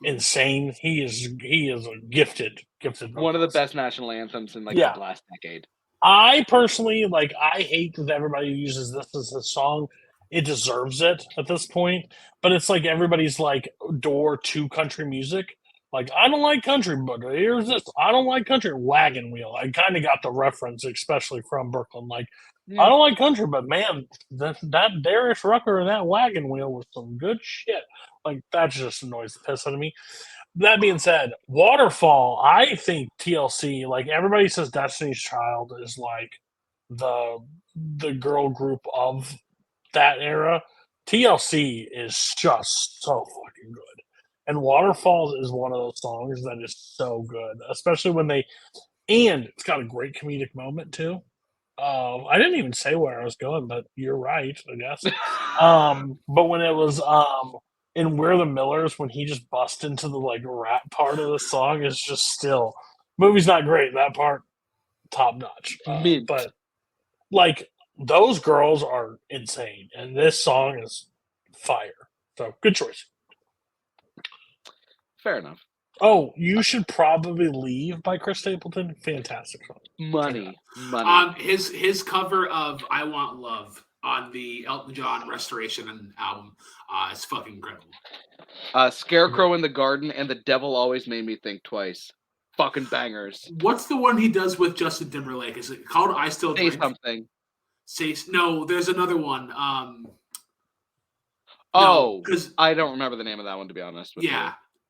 insane. He is a gifted One of the vocalist. best national anthems in like Yeah. the last decade. I personally I hate that everybody uses this as a song. It deserves it at this point, but it's like everybody's like door to country music. Like I don't like country, but here's this. I don't like country. Wagon Wheel. I kind of got the reference, especially from Brooklyn. Like I don't like country, but man, that Darius Rucker and that Wagon Wheel was some good shit. Like that just annoys the piss out of me. That being said, Waterfall, I think TLC, like everybody says Destiny's Child is like the girl group of that era. TLC is just so fucking good. And Waterfalls is one of those songs that is so good, especially when and it's got a great comedic moment too. I didn't even say where I was going, but you're right, I guess. But when it was in We're the Millers, when he just busts into the like rap part of the song, is just still movie's not great. That part top notch, Mint. but like those girls are insane, and this song is fire. So good choice. Fair enough. Oh, You Should Probably Leave by Chris Stapleton. Fantastic song. Money. His cover of "I Want Love" on the Elton John Restoration album is fucking incredible. Scarecrow in the Garden and The Devil Always Made Me Think Twice. Fucking bangers. What's the one he does with Justin Timberlake? Is it called "I Still Say Drink"? something. No, there's another one. Because I don't remember the name of that one, to be honest with you.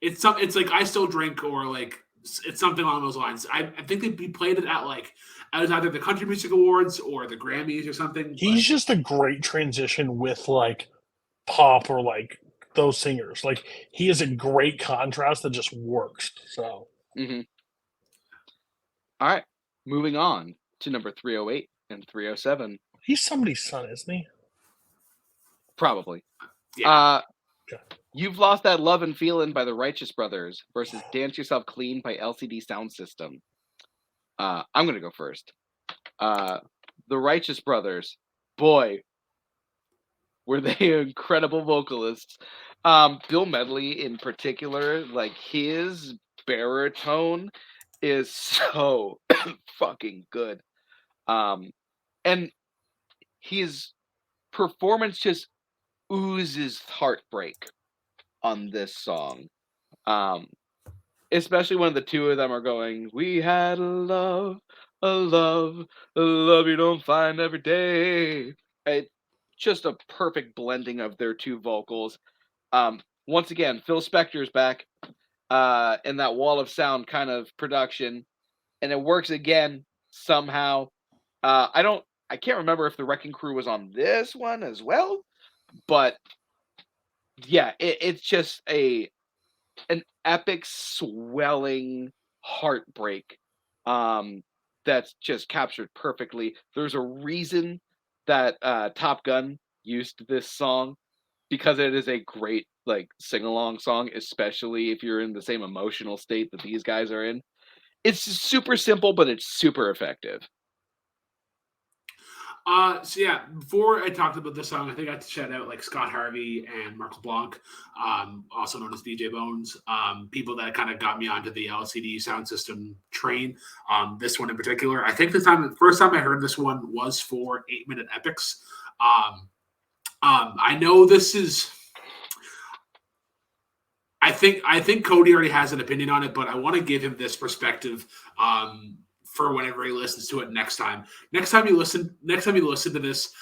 It's like "I Still Drink" or like it's something along those lines. I think they played it at like as either the Country Music Awards or the Grammys or something. He's just a great transition with like pop or like those singers. Like he is a great contrast that just works. So all right, moving on to number 308 and 307. He's somebody's son, isn't he? Probably. Yeah. You've Lost That Love and Feelin' by the Righteous Brothers versus Dance Yourself Clean by LCD Sound System. I'm going to go first. The Righteous Brothers, boy, were they incredible vocalists. Bill Medley in particular, like his baritone is so fucking good. And his performance just oozes heartbreak on this song. Especially when the two of them are going, we had a love you don't find every day. It's just a perfect blending of their two vocals. Once again, Phil Spector's back in that wall of sound kind of production, and it works again somehow. I can't remember if the Wrecking Crew was on this one as well, but yeah, it's just an epic swelling heartbreak that's just captured perfectly. There's a reason that Top Gun used this song, because it is a great like sing-along song, especially if you're in the same emotional state that these guys are in. It's super simple, but it's super effective. So yeah, before I talked about this song, I think I had to shout out like Scott Harvey and Mark LeBlanc, also known as DJ Bones, people that kind of got me onto the LCD Sound System train. This one in particular, I think the first time I heard this one was for 8-Minute Epics. I know this is. I think Cody already has an opinion on it, but I want to give him this perspective. For whenever he listens to it next time. Next time you listen to this,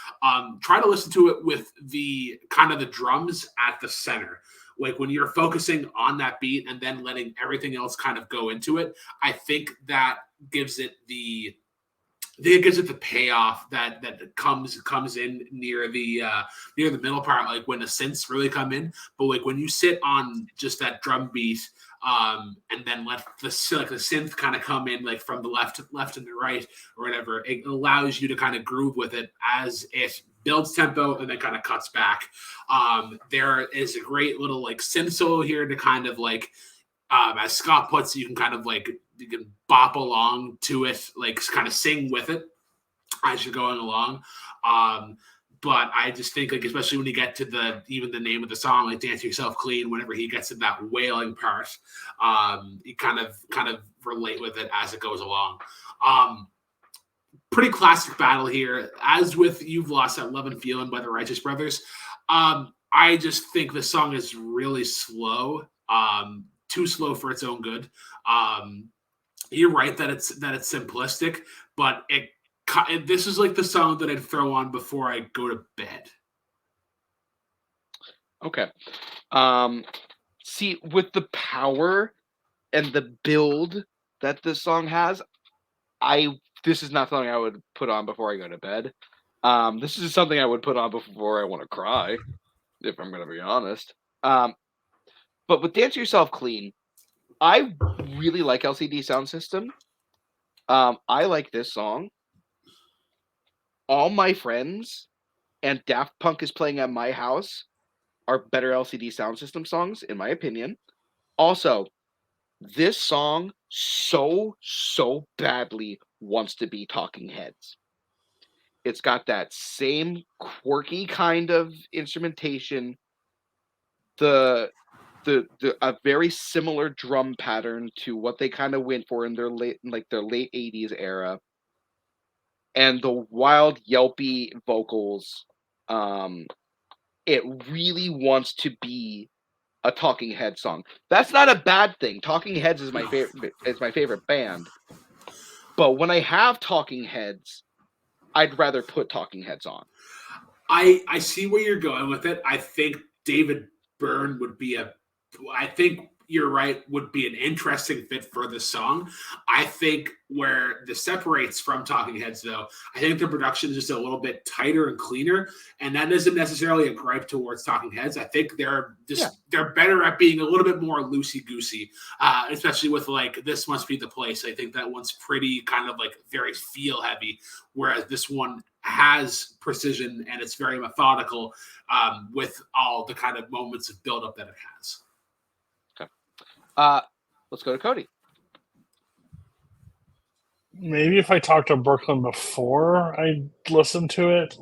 try to listen to it with the kind of the drums at the center. Like when you're focusing on that beat and then letting everything else kind of go into it. I think that gives it the payoff that comes in near the middle part, like when the synths really come in. But like when you sit on just that drum beat, and then let the synth kind of come in like from the left and the right or whatever, it allows you to kind of groove with it as it builds tempo and then kind of cuts back. There is a great little like synth solo here to kind of like, as Scott puts, you can bop along to it, like kind of sing with it as you're going along. But I just think, like, especially when you get to even the name of the song, like "Dance Yourself Clean," whenever he gets to that wailing part, you kind of relate with it as it goes along. Um, Pretty classic battle here. As with "You've Lost That Love and Feeling" by the Righteous Brothers, I just think the song is really slow, too slow for its own good. Um, you're right that it's simplistic, but this is like the song that I'd throw on before I go to bed. Okay. See, with the power and the build that this song has, this is not something I would put on before I go to bed. This is something I would put on before I want to cry, if I'm going to be honest. But with "Dance Yourself Clean," I really like LCD Sound System. I like this song. All My Friends and Daft Punk is Playing at My House are better LCD Sound System songs, in my opinion. Also, this song so badly wants to be Talking Heads. It's got that same quirky kind of instrumentation, a very similar drum pattern to what they kind of went for in their late 80s era, and the wild yelpy vocals. It really wants to be a Talking Head song. That's not a bad thing. Talking Heads is my favorite. It's my favorite band. But when I have Talking Heads, I'd rather put Talking Heads on. I see where you're going with it. I think David Byrne would be I think you're right, would be an interesting fit for the song. I think where this separates from Talking Heads, though, I think the production is just a little bit tighter and cleaner, and that isn't necessarily a gripe towards Talking Heads. I think they're better at being a little bit more loosey goosey, especially with like "This Must Be the Place." I think that one's pretty kind of like very feel heavy, whereas this one has precision and it's very methodical, with all the kind of moments of buildup that it has. Let's go to Cody. Maybe if I talked to Brooklyn before I listened to it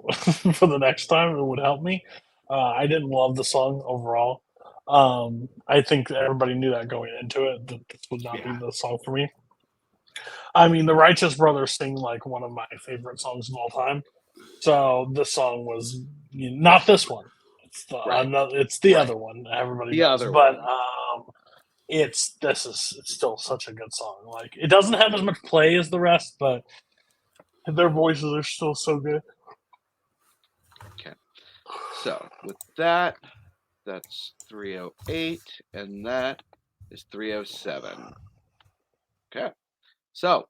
for the next time, it would help me. I didn't love the song overall. I think everybody knew that going into it, that this would not be the song for me. I mean, the Righteous Brothers sing like one of my favorite songs of all time. So this song was not this one. It's the other one. Everybody knows. But it's still such a good song. Like, it doesn't have as much play as the rest, but their voices are still so good. Okay. So with that, that's 308, and that is 307. Okay. So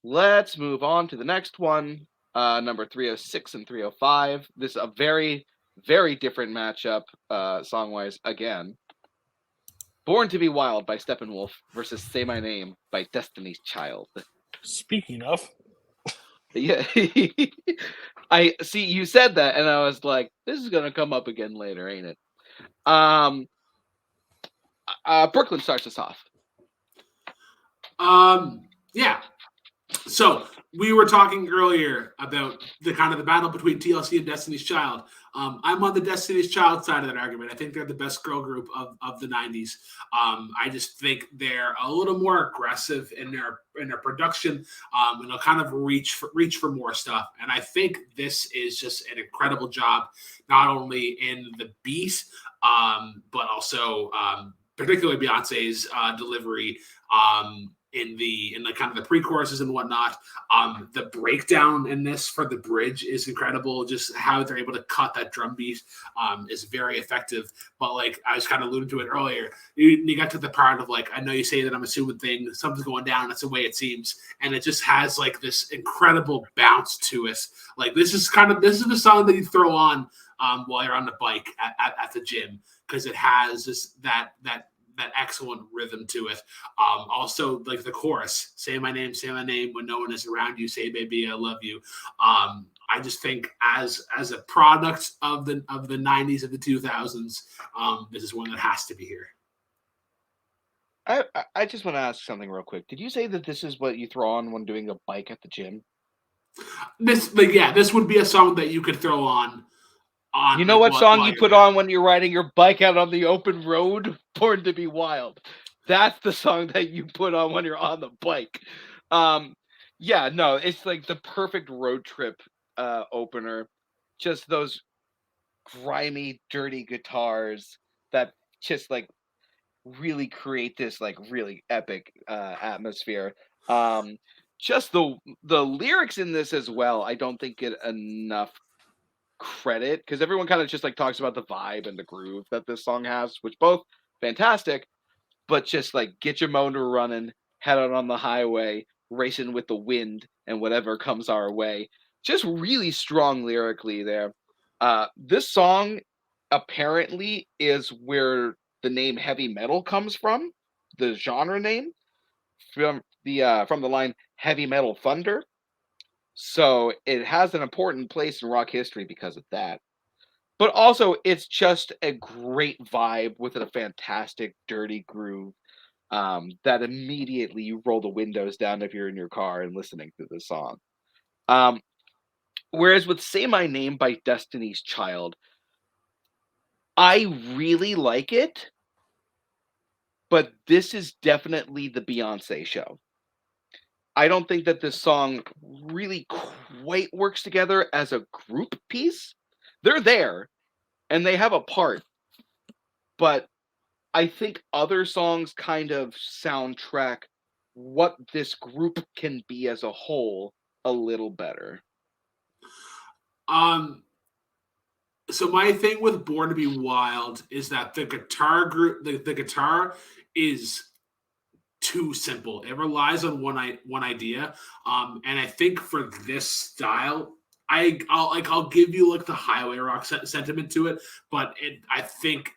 let's move on to the next one. Number 306 and 305. This is a very, very different matchup, song-wise, again. "Born to Be Wild" by Steppenwolf versus "Say My Name" by Destiny's Child. Speaking of, yeah, I see you said that, and I was like, "This is gonna come up again later, ain't it?" Brooklyn starts us off. Yeah. So we were talking earlier about the kind of the battle between TLC and Destiny's Child. I'm on the Destiny's Child side of that argument. I think they're the best girl group of the 90s. I just think they're a little more aggressive in their production, and they'll kind of reach for more stuff. And I think this is just an incredible job, not only in the beat, but also particularly Beyonce's delivery. In the kind of the pre-choruses and whatnot. The breakdown in this for the bridge is incredible. Just how they're able to cut that drum beat is very effective. But like I was kind of alluding to it earlier, you got to the part of like, I know you say that I'm assuming something's going down. That's the way it seems. And it just has like this incredible bounce to it. Like this is the song that you throw on while you're on the bike at the gym, because it has that excellent rhythm to it. Also, like the chorus, say my name when no one is around you, say baby I love you. I just think as a product of the 90s and the 2000s, this is one that has to be here. I just want to ask something real quick. Did you say that this is what you throw on when doing a bike at the gym? This would be a song that you could throw on. You know like, what song while you you're put there. on when you're riding your bike out on the open road? Born to be Wild. That's the song that you put on when you're on the bike. Yeah, no, it's like the perfect road trip opener. Just those grimy, dirty guitars that just like really create this like really epic atmosphere. Just the lyrics in this as well, I don't think get enough credit because everyone kind of just like talks about the vibe and the groove that this song has, which both fantastic, but just like get your motor running, head out on the highway, racing with the wind and whatever comes our way. Just really strong lyrically there. This song apparently is where the name heavy metal comes from, the genre name from the line heavy metal thunder. So it has an important place in rock history because of that. But also, it's just a great vibe with a fantastic dirty groove that immediately you roll the windows down if you're in your car and listening to the song. Um, Whereas with Say My Name by Destiny's Child, I really like it, but this is definitely the Beyonce show. I don't think that this song really quite works together as a group piece. They're there and they have a part, but I think other songs kind of soundtrack what this group can be as a whole a little better. Um, so my thing with Born to Be Wild is that the guitar is too simple. It relies on one idea. And I think for this style, I'll give you like the highway rock sentiment to it, but I think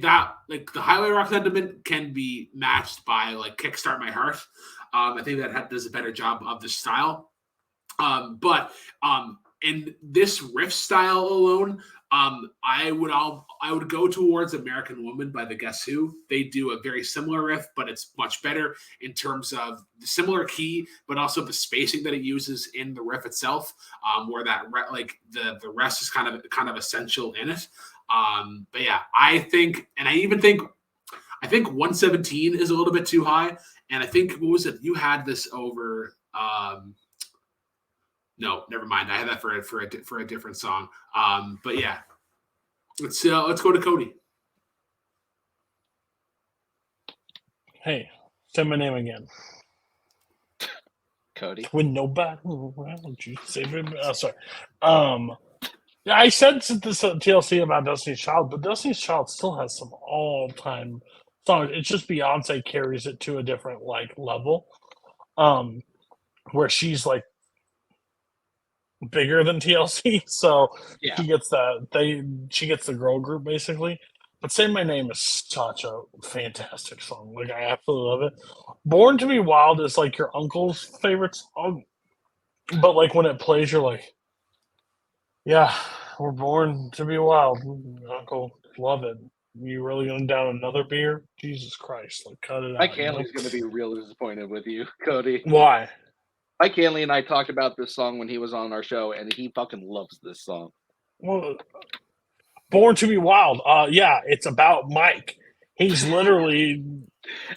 that like the highway rock sentiment can be matched by like Kickstart My Heart. I think that does a better job of the style. But in this riff style alone, I would go towards American Woman by the Guess Who. They do a very similar riff, but it's much better in terms of the similar key, but also the spacing that it uses in the riff itself, where like the rest is kind of essential in it. But yeah, I think 117 is a little bit too high, and I think what was it? You had this over. No, never mind. I had that for a different song. But yeah, let's go to Cody. Hey, say my name again. Cody. When nobody around you say it. Oh, sorry. Yeah, I said this TLC about Destiny's Child, but Destiny's Child still has some all-time songs. It's just Beyonce carries it to a different like level, where she's like bigger than TLC, so Yeah. she gets the girl group basically. But Say My Name is such a fantastic song. Like I absolutely love it. Born to Be Wild is like your uncle's favorite song, but like when it plays, you're like, yeah, we're born to be wild. Uncle, love it. You really gonna down another beer? Jesus Christ! Like cut it out. Mike Hanley's going to be real disappointed with you, Cody. Why? Mike Hanley and I talked about this song when he was on our show, and he fucking loves this song. Well, Born to Be Wild. Yeah, it's about Mike. He's literally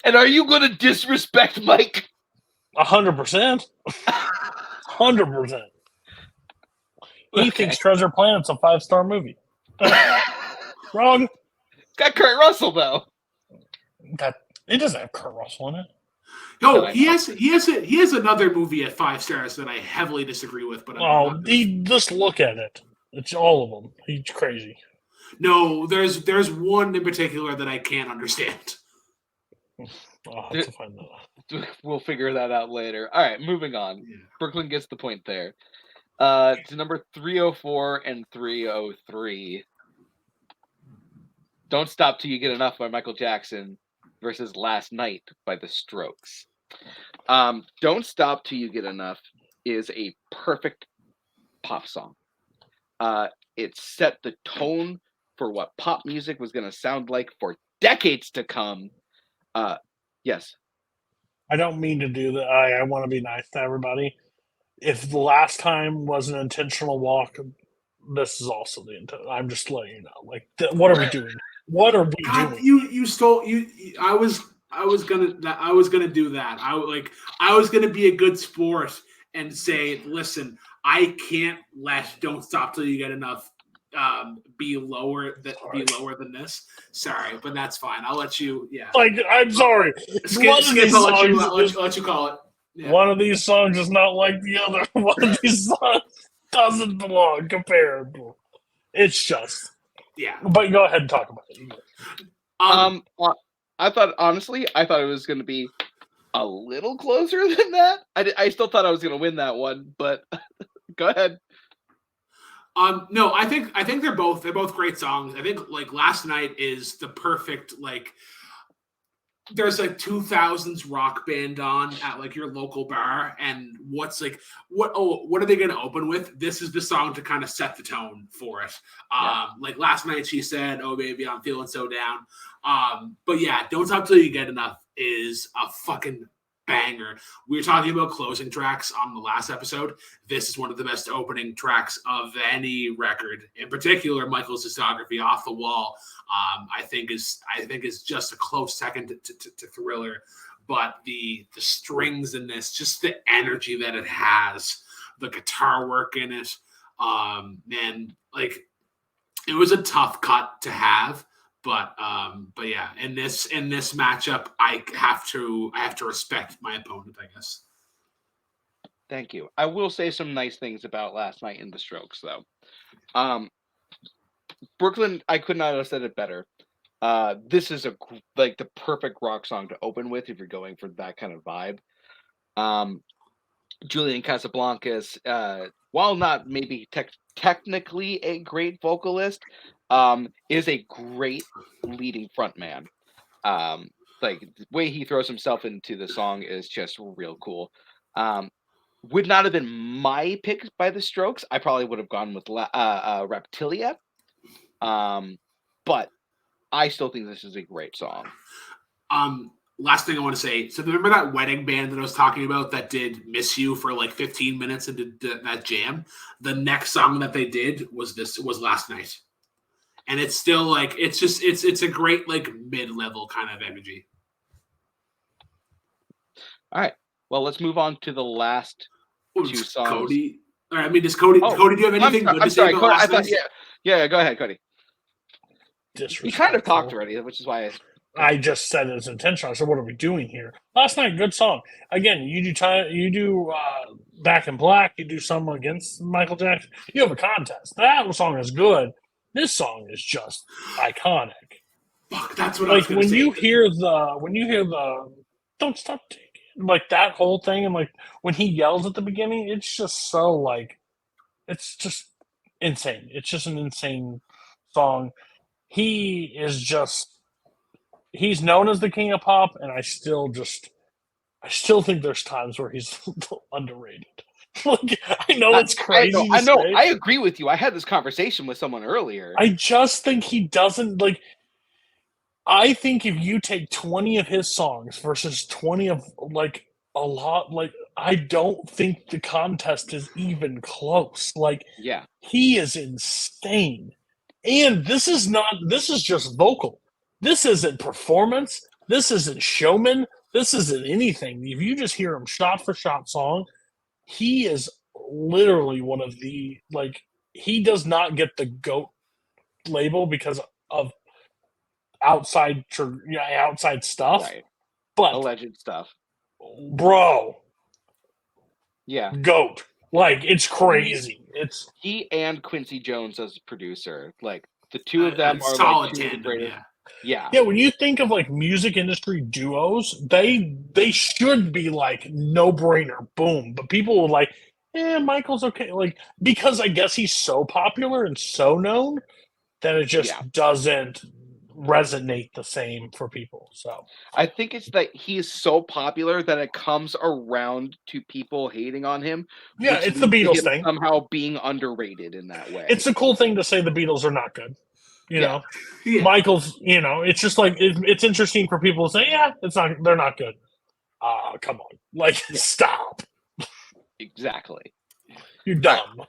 And are you going to disrespect Mike? 100%. 100%. He thinks Treasure Planet's a 5-star movie. Wrong. It's got Kurt Russell though. It doesn't have Kurt Russell in it. No, he has another movie at 5 stars that I heavily disagree with. But Just look at it. It's all of them. He's crazy. No, there's one in particular that I can't understand. I'll have to find that out. We'll figure that out later. All right, moving on. Yeah. Brooklyn gets the point there. To number 304 and 303. Don't Stop Till You Get Enough by Michael Jackson versus Last Night by The Strokes. Don't Stop Till You Get Enough is a perfect pop song. It set the tone for what pop music was going to sound like for decades to come. Yes. I don't mean to do that. I want to be nice to everybody. if the last time was an intentional walk, this is also the intent. I'm just letting you know. Like, what are we doing? What are we God, doing? you stole you. I was gonna do that. I was gonna be a good sport and say, listen, I can't let "Don't Stop Till You Get Enough" be lower than this. Sorry, but that's fine. I'll let you. Yeah. Like, I'm sorry. Skip. I'll let you call it. Yeah. One of these songs is not like the other. One of these songs doesn't belong comparable. It's just. Yeah. But go ahead and talk about it. I thought it was going to be a little closer than that. I still thought I was going to win that one, but go ahead. No, I think they're both great songs. I think like Last Night is the perfect like. There's like 2000s rock band on at like your local bar, and what are they going to open with? This is the song to kind of set the tone for it. Like Last Night she said, "Oh baby, I'm feeling so down." But yeah, "Don't Stop Till You Get Enough" is a fucking banger. We were talking about closing tracks on the last episode. This is one of the best opening tracks of any record, in particular Michael's discography. Off the Wall, I think is just a close second to Thriller, but the strings in this, just the energy that it has, the guitar work in it, man, like it was a tough cut to have. But yeah, in this matchup, I have to respect my opponent, I guess. Thank you. I will say some nice things about Last Night in the Strokes, though. Brooklyn, I could not have said it better. This is the perfect rock song to open with if you're going for that kind of vibe. Julian Casablancas, while not maybe technically a great vocalist, is a great leading frontman. Like the way he throws himself into the song is just real cool. Would not have been my pick by the Strokes. I probably would have gone with Reptilia. But I still think this is a great song. Last thing I want to say. So remember that wedding band that I was talking about that did "Miss You" for like 15 minutes and did that jam? The next song that they did was Last Night. And it's still like it's a great like mid-level kind of energy. All right. Well, let's move on to the last two songs. Cody. All right. I mean, does Cody? Cody, do you have anything good to say about Last Night? Yeah. Go ahead, Cody. You kind of talked already, which is why I just said it's intentional. So what are we doing here? Last Night, good song. Again, you do Back in Black. You do some against Michael Jackson. You have a contest. That song is good. This song is just iconic. Fuck, that's what I was going to say. When you hear the "Don't Stop Taking," like that whole thing, and like when he yells at the beginning, it's just so like, it's just insane. It's just an insane song. He's known as the king of pop, and I still think there's times where he's underrated. Like, I know it's crazy. I know. I agree with you. I had this conversation with someone earlier. I just think he doesn't like. I think if you take 20 of his songs versus 20 of like a lot, like I don't think the contest is even close. Like, yeah, he is insane. And this is just vocal. This isn't performance. This isn't showman. This isn't anything. If you just hear him shot for shot song, he is literally one of the, like, he does not get the GOAT label because of outside stuff. Right. But alleged stuff. Bro. Yeah. GOAT. Like, it's crazy. It's he and Quincy Jones as producer. Like, the two of them are solid like two tandem, of the greatest. Yeah. Yeah, when you think of like music industry duos, they should be like no brainer, boom. But people will like, Michael's okay, like because I guess he's so popular and so known that it just doesn't resonate the same for people. So I think it's that he's so popular that it comes around to people hating on him. Yeah, it's the Beatles thing. Somehow being underrated in that way. It's a cool thing to say the Beatles are not good. You know, yeah. Michael's, it's just like, it's interesting for people to say, they're not good. Come on. Like, stop. Exactly. You're dumb.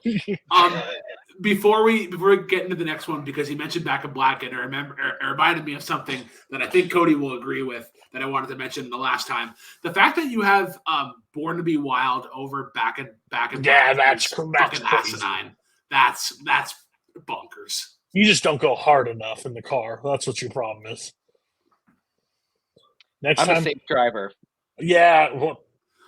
Before we get into the next one, because he mentioned Back in Black, and it reminded me of something that I think Cody will agree with that I wanted to mention the last time. The fact that you have Born to Be Wild over Back in Black, that's fucking crazy. asinine. That's bonkers. You just don't go hard enough in the car. That's what your problem is. Next I'm time, a safe driver. yeah. What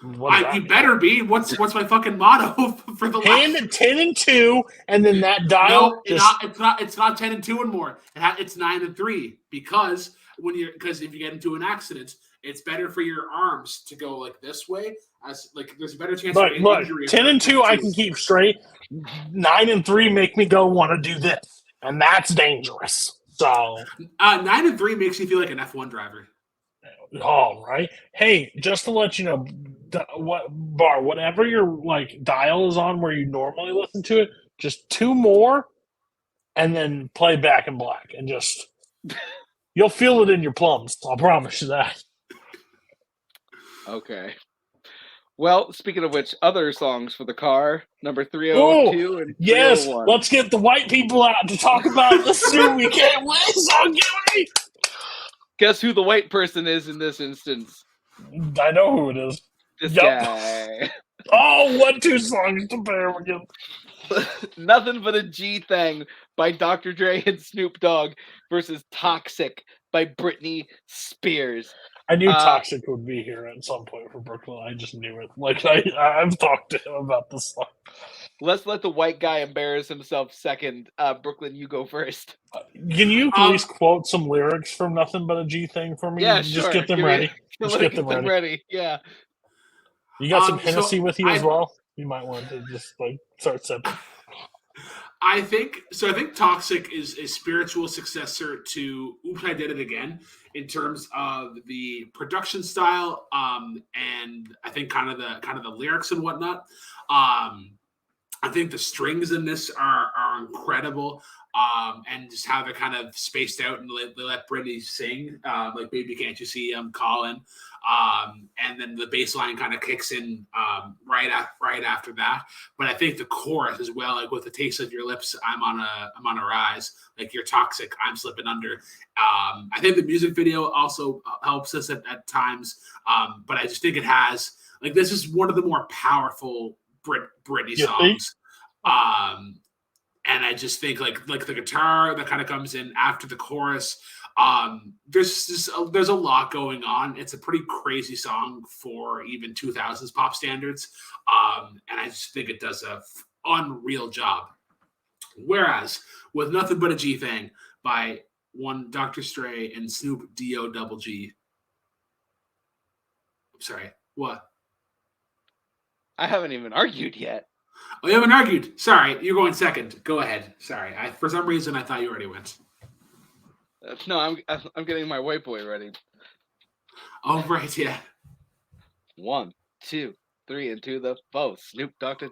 does that You mean? better be. What's my fucking motto for the Hand last? at 10 and 2, and then that dial. No, it's not 10 and 2 anymore. It's 9 and 3 because if you get into an accident, it's better for your arms to go like this way. As like there's a better chance But of look, injury. 10 and 2, I can keep straight. 9 and 3 make me go want to do this, and that's dangerous. So 9 and 3 makes you feel like an F1 driver. all right. Hey, just to let you know, whatever your like dial is on where you normally listen to it, just 2 more, and then play Back in Black, and just you'll feel it in your plums. I'll promise you that. Okay. Well, speaking of which, other songs for the car, number 302 and 301. Yes, let's get the white people out to talk about the Sue We Can't Win song. Get ready. Guess who the white person is in this instance? I know who it is. This Yep. guy. Oh, 1-2 songs to pair again. Nothing But a G Thing by Dr. Dre and Snoop Dogg versus Toxic by Britney Spears. I knew Toxic would be here at some point for Brooklyn. I just knew it. Like I've talked to him about this song. Let's let the white guy embarrass himself second. Brooklyn, you go first. Can you please quote some lyrics from Nothing But a G Thing for me? Yeah, Just sure. get them ready. Just get them ready. Yeah. You got some Hennessy with you as well? You might want to just like start sipping. I think Toxic is a spiritual successor to Oops, I Did It Again in terms of the production style, and I think kind of the lyrics and whatnot. I think the strings in this are incredible, and just how they're kind of spaced out and they let Britney sing, like "Baby Can't You See I'm Calling," and then the bass line kind of kicks in right after that. But I think the chorus as well, like with the taste of your lips, I'm on a rise. Like you're toxic, I'm slipping under. I think the music video also helps us at times, but I just think it has like this is one of the more powerful Britney songs. And I just think like the guitar that kind of comes in after the chorus, there's a lot going on. It's a pretty crazy song for even 2000s pop standards. And I just think it does a unreal job. Whereas with Nothing But a G Thing by one Dr. Dre and Snoop D-O double G. Sorry, what? I haven't even argued yet. Oh, you haven't argued. Sorry, you're going second. Go ahead. Sorry, for some reason I thought you already went. No, I'm getting my white boy ready. Oh right, yeah. 1, 2, 3, and to the foe. Snoop Doggy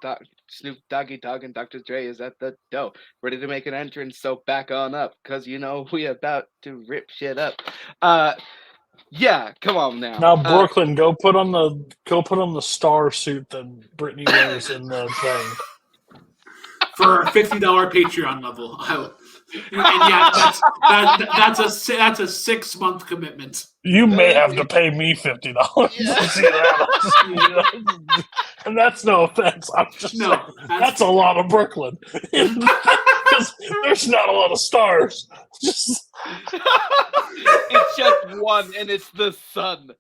Dogg and Dr. Dre is at the door, ready to make an entrance. So back on up, cause you know we about to rip shit up. Yeah, come on now. Now, Brooklyn, go put on the star suit that Britney wears in the thing. For a $50 Patreon level, and yeah, that's a 6-month commitment. You may have to pay me $50 to see that. And that's no offense. I'm just saying, that's a lot of Brooklyn. Because there's not a lot of stars. It's just one, and it's the sun.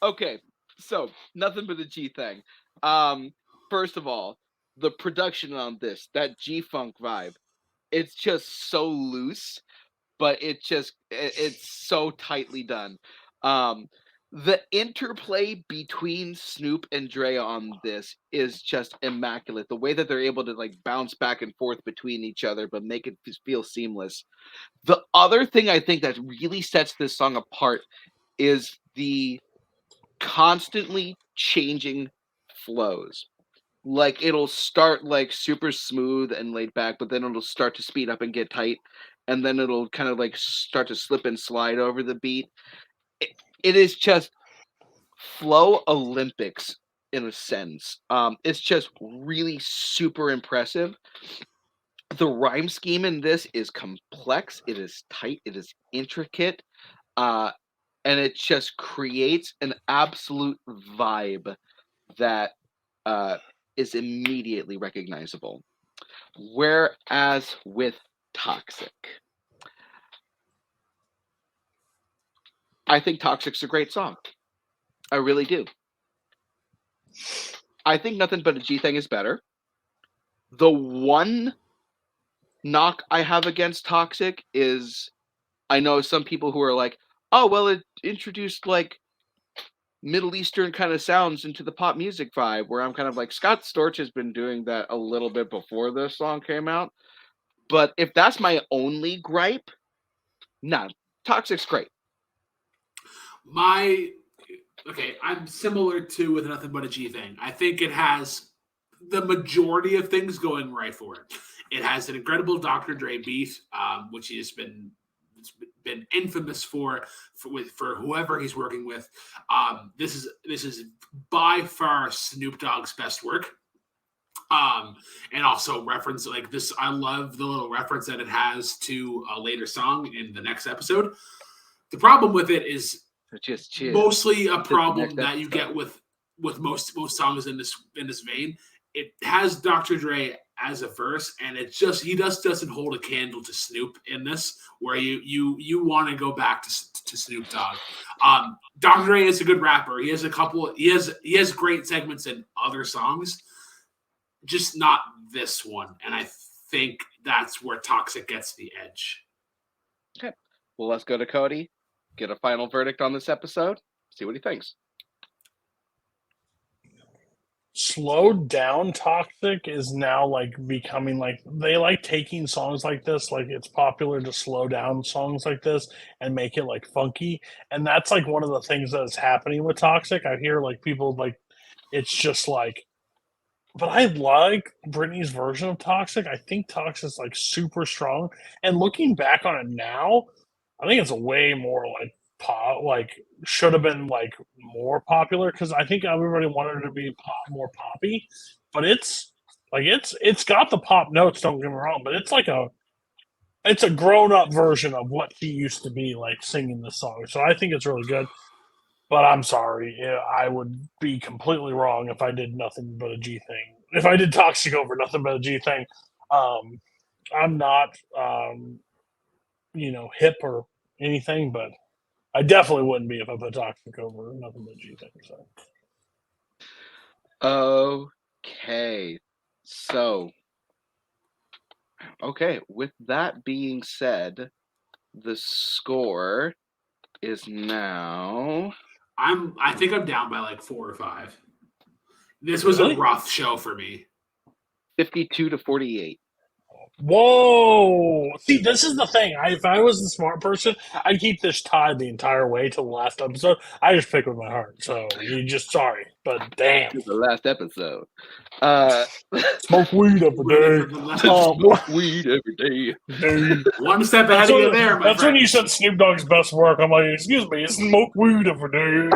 Okay. So Nothing But a G Thing. First of all, the production on this, that G-Funk vibe, it's just so loose, but it's so tightly done. The interplay between Snoop and Dre on this is just immaculate. The way that they're able to like bounce back and forth between each other, but make it feel seamless. The other thing I think that really sets this song apart is the constantly changing flows. Like it'll start like super smooth and laid back, but then it'll start to speed up and get tight, and then it'll kind of like start to slip and slide over the beat. it is just Flow Olympics in a sense. It's just really super impressive. The rhyme scheme in this is complex, it is tight, it is intricate, and it just creates an absolute vibe that is immediately recognizable. Whereas with Toxic, I think Toxic's a great song. I really do. I think Nothing But a G Thing is better. The one knock I have against Toxic is I know some people who are like, oh, well, it introduced like Middle Eastern kind of sounds into the pop music vibe, where I'm kind of like, Scott Storch has been doing that a little bit before this song came out. But if that's my only gripe, no, Toxic's great. I'm similar to with Nothing But a G Thing. I think it has the majority of things going right for it. It has an incredible Dr. Dre beat, which he has been infamous for whoever he's working with. This is by far Snoop Dogg's best work. And also reference like this. I love the little reference that it has to a later song in the next episode. The problem with it is just chill. Mostly a problem that you get with most songs in this vein. It has Dr. Dre as a verse, and he just doesn't hold a candle to Snoop in this, where you want to go back to Snoop Dogg. Dr. Dre is a good rapper. He has great segments in other songs, just not this one. And I think that's where Toxic gets the edge. Okay. Well, let's go to Cody. Get a final verdict on this episode. See what he thinks. Slowed down Toxic is now like becoming like they like taking songs like this, like it's popular to slow down songs like this and make it like funky. And that's like one of the things that is happening with Toxic. I hear like people like it's just like, but I like Britney's version of Toxic. I think Toxic is like super strong. And looking back on it now, I think it's way more like pop, like should have been like more popular because I think everybody wanted it to be more poppy. But it's got the pop notes. Don't get me wrong, but it's a grown up version of what he used to be like singing this song. So I think it's really good. But I'm sorry, I would be completely wrong if I did Nothing But a G Thing. If I did Toxic over Nothing But a G Thing, I'm not. Hip or anything, but I definitely wouldn't be if I put Toxic over Nothing But G Thing. So. Okay. With that being said, the score is now. I think I'm down by like 4 or 5. This was a rough show for me. 52-48. Whoa! See, this is the thing. If I was the smart person, I'd keep this tied the entire way to the last episode. I just pick with my heart. So sorry, but damn. The last episode. Smoke weed every day. Smoke weed every day. One step ahead of you there, my That's friend. when you said Snoop Dogg's best work. I'm like, excuse me, smoke weed every day.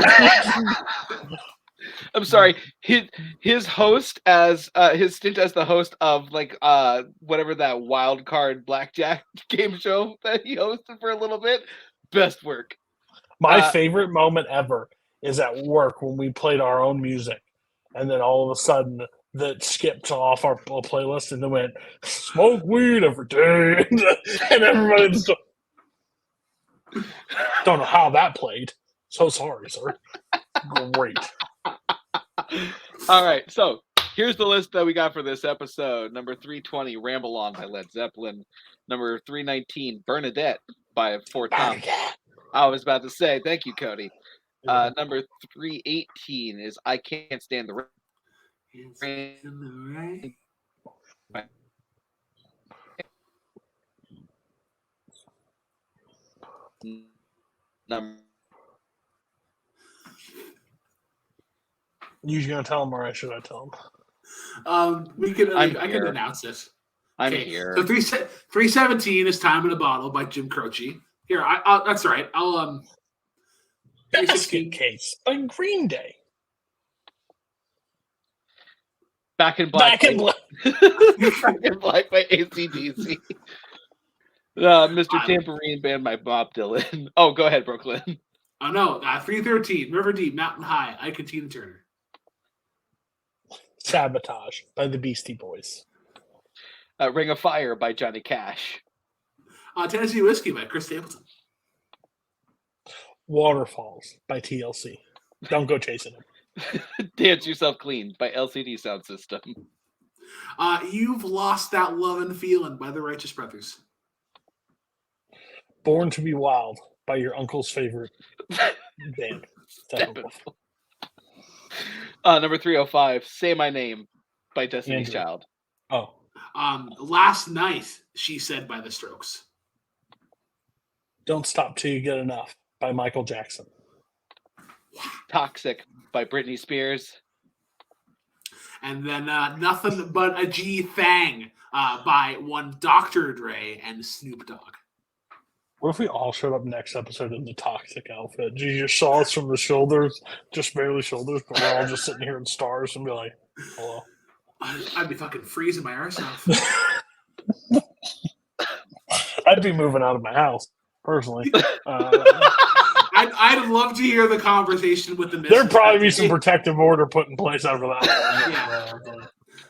I'm sorry. His host as his stint as the host of like whatever that wild card blackjack game show that he hosted for a little bit. Best work. My favorite moment ever is at work when we played our own music, and then all of a sudden that skipped off our playlist and then went smoke weed every day, and everybody just don't know how that played. So sorry, sir. Great. All right, so here's the list that we got for this episode. Number 320, Ramble On by Led Zeppelin. Number 319, Bernadette by Fort Thompson. I was about to say, thank you, Cody. Number 318 is I Can't Stand the Rain. You gonna tell him, or should I tell him? I can announce this. I'm here. So 317 is Time in a Bottle by Jim Croce. Here, that's right. Basket Case by Green Day. Back in Black. Back in Black. Back in Black by AC/DC. Mr. Um, Tambourine Band by Bob Dylan. Oh, go ahead, Brooklyn. Oh no, 313, River Deep, Mountain High, Ike and Tina Turner. Sabotage by the Beastie Boys. Ring of Fire by Johnny Cash. Tennessee Whiskey by Chris Stapleton. Waterfalls by TLC. Don't go chasing them. Dance Yourself Clean by LCD Sound System. You've Lost That Love and Feeling by the Righteous Brothers. Born to be Wild by your uncle's favorite band. Steppenwolf. Number 305, Say My Name by Destiny's Andrew. Child. Oh. Last Night, She Said by The Strokes. Don't Stop Till You Get Enough by Michael Jackson. Toxic by Britney Spears. And then Nothing But a G Thang by one Dr. Dre and Snoop Dogg. What if we all showed up next episode in the Toxic outfit? You just saw us from the shoulders, just barely shoulders, but we're all just sitting here in stars and be like, hello. I'd be fucking freezing my arse off. I'd be moving out of my house, personally. I'd love to hear the conversation with the Misfits. There'd probably be some protective order put in place after that. Yeah.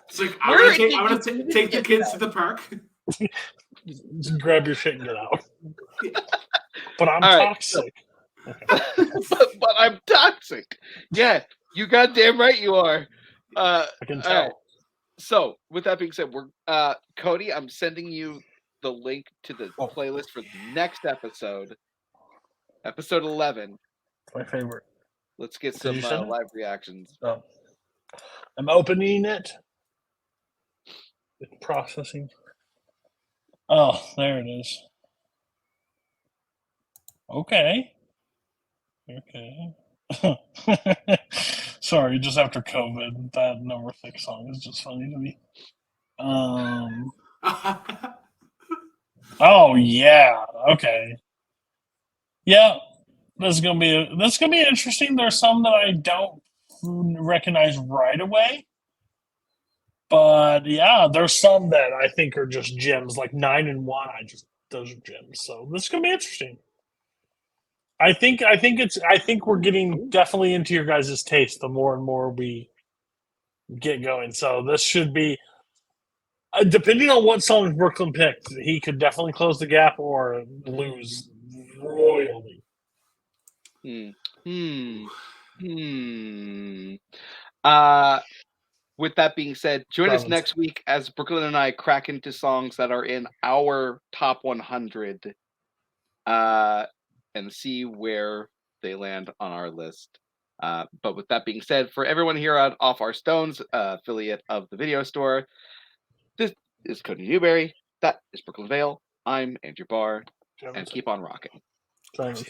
It's like, I'm going to take the kids to the park. Just grab your shit and get out. But I'm All right. toxic. but I'm toxic. Yeah, you goddamn right you are. I can tell. All right. So, with that being said, we're Cody, I'm sending you the link to the playlist for the next episode. Episode 11. My favorite. Let's get Did some you send it? live reactions. Oh. I'm opening it. It's processing. Oh, there it is. Okay. Sorry, just after COVID, that number 6 song is just funny to me. Oh yeah. Okay. Yeah, that's gonna be interesting. There's some that I don't recognize right away, but yeah, there's some that I think are just gems. Like 9 and 1, those are gems. So this is gonna be interesting. I think we're getting definitely into your guys' taste the more and more we get going. So this should be. Depending on what songs Brooklyn picked, he could definitely close the gap or lose royally. With that being said, join us next week as Brooklyn and I crack into songs that are in our top 100 and see where they land on our list. But with that being said, for everyone here at Off Our Stones, affiliate of the video store, this is Cody Newberry. That is Brooklyn Vale. I'm Andrew Barr. And keep on rocking. Thanks.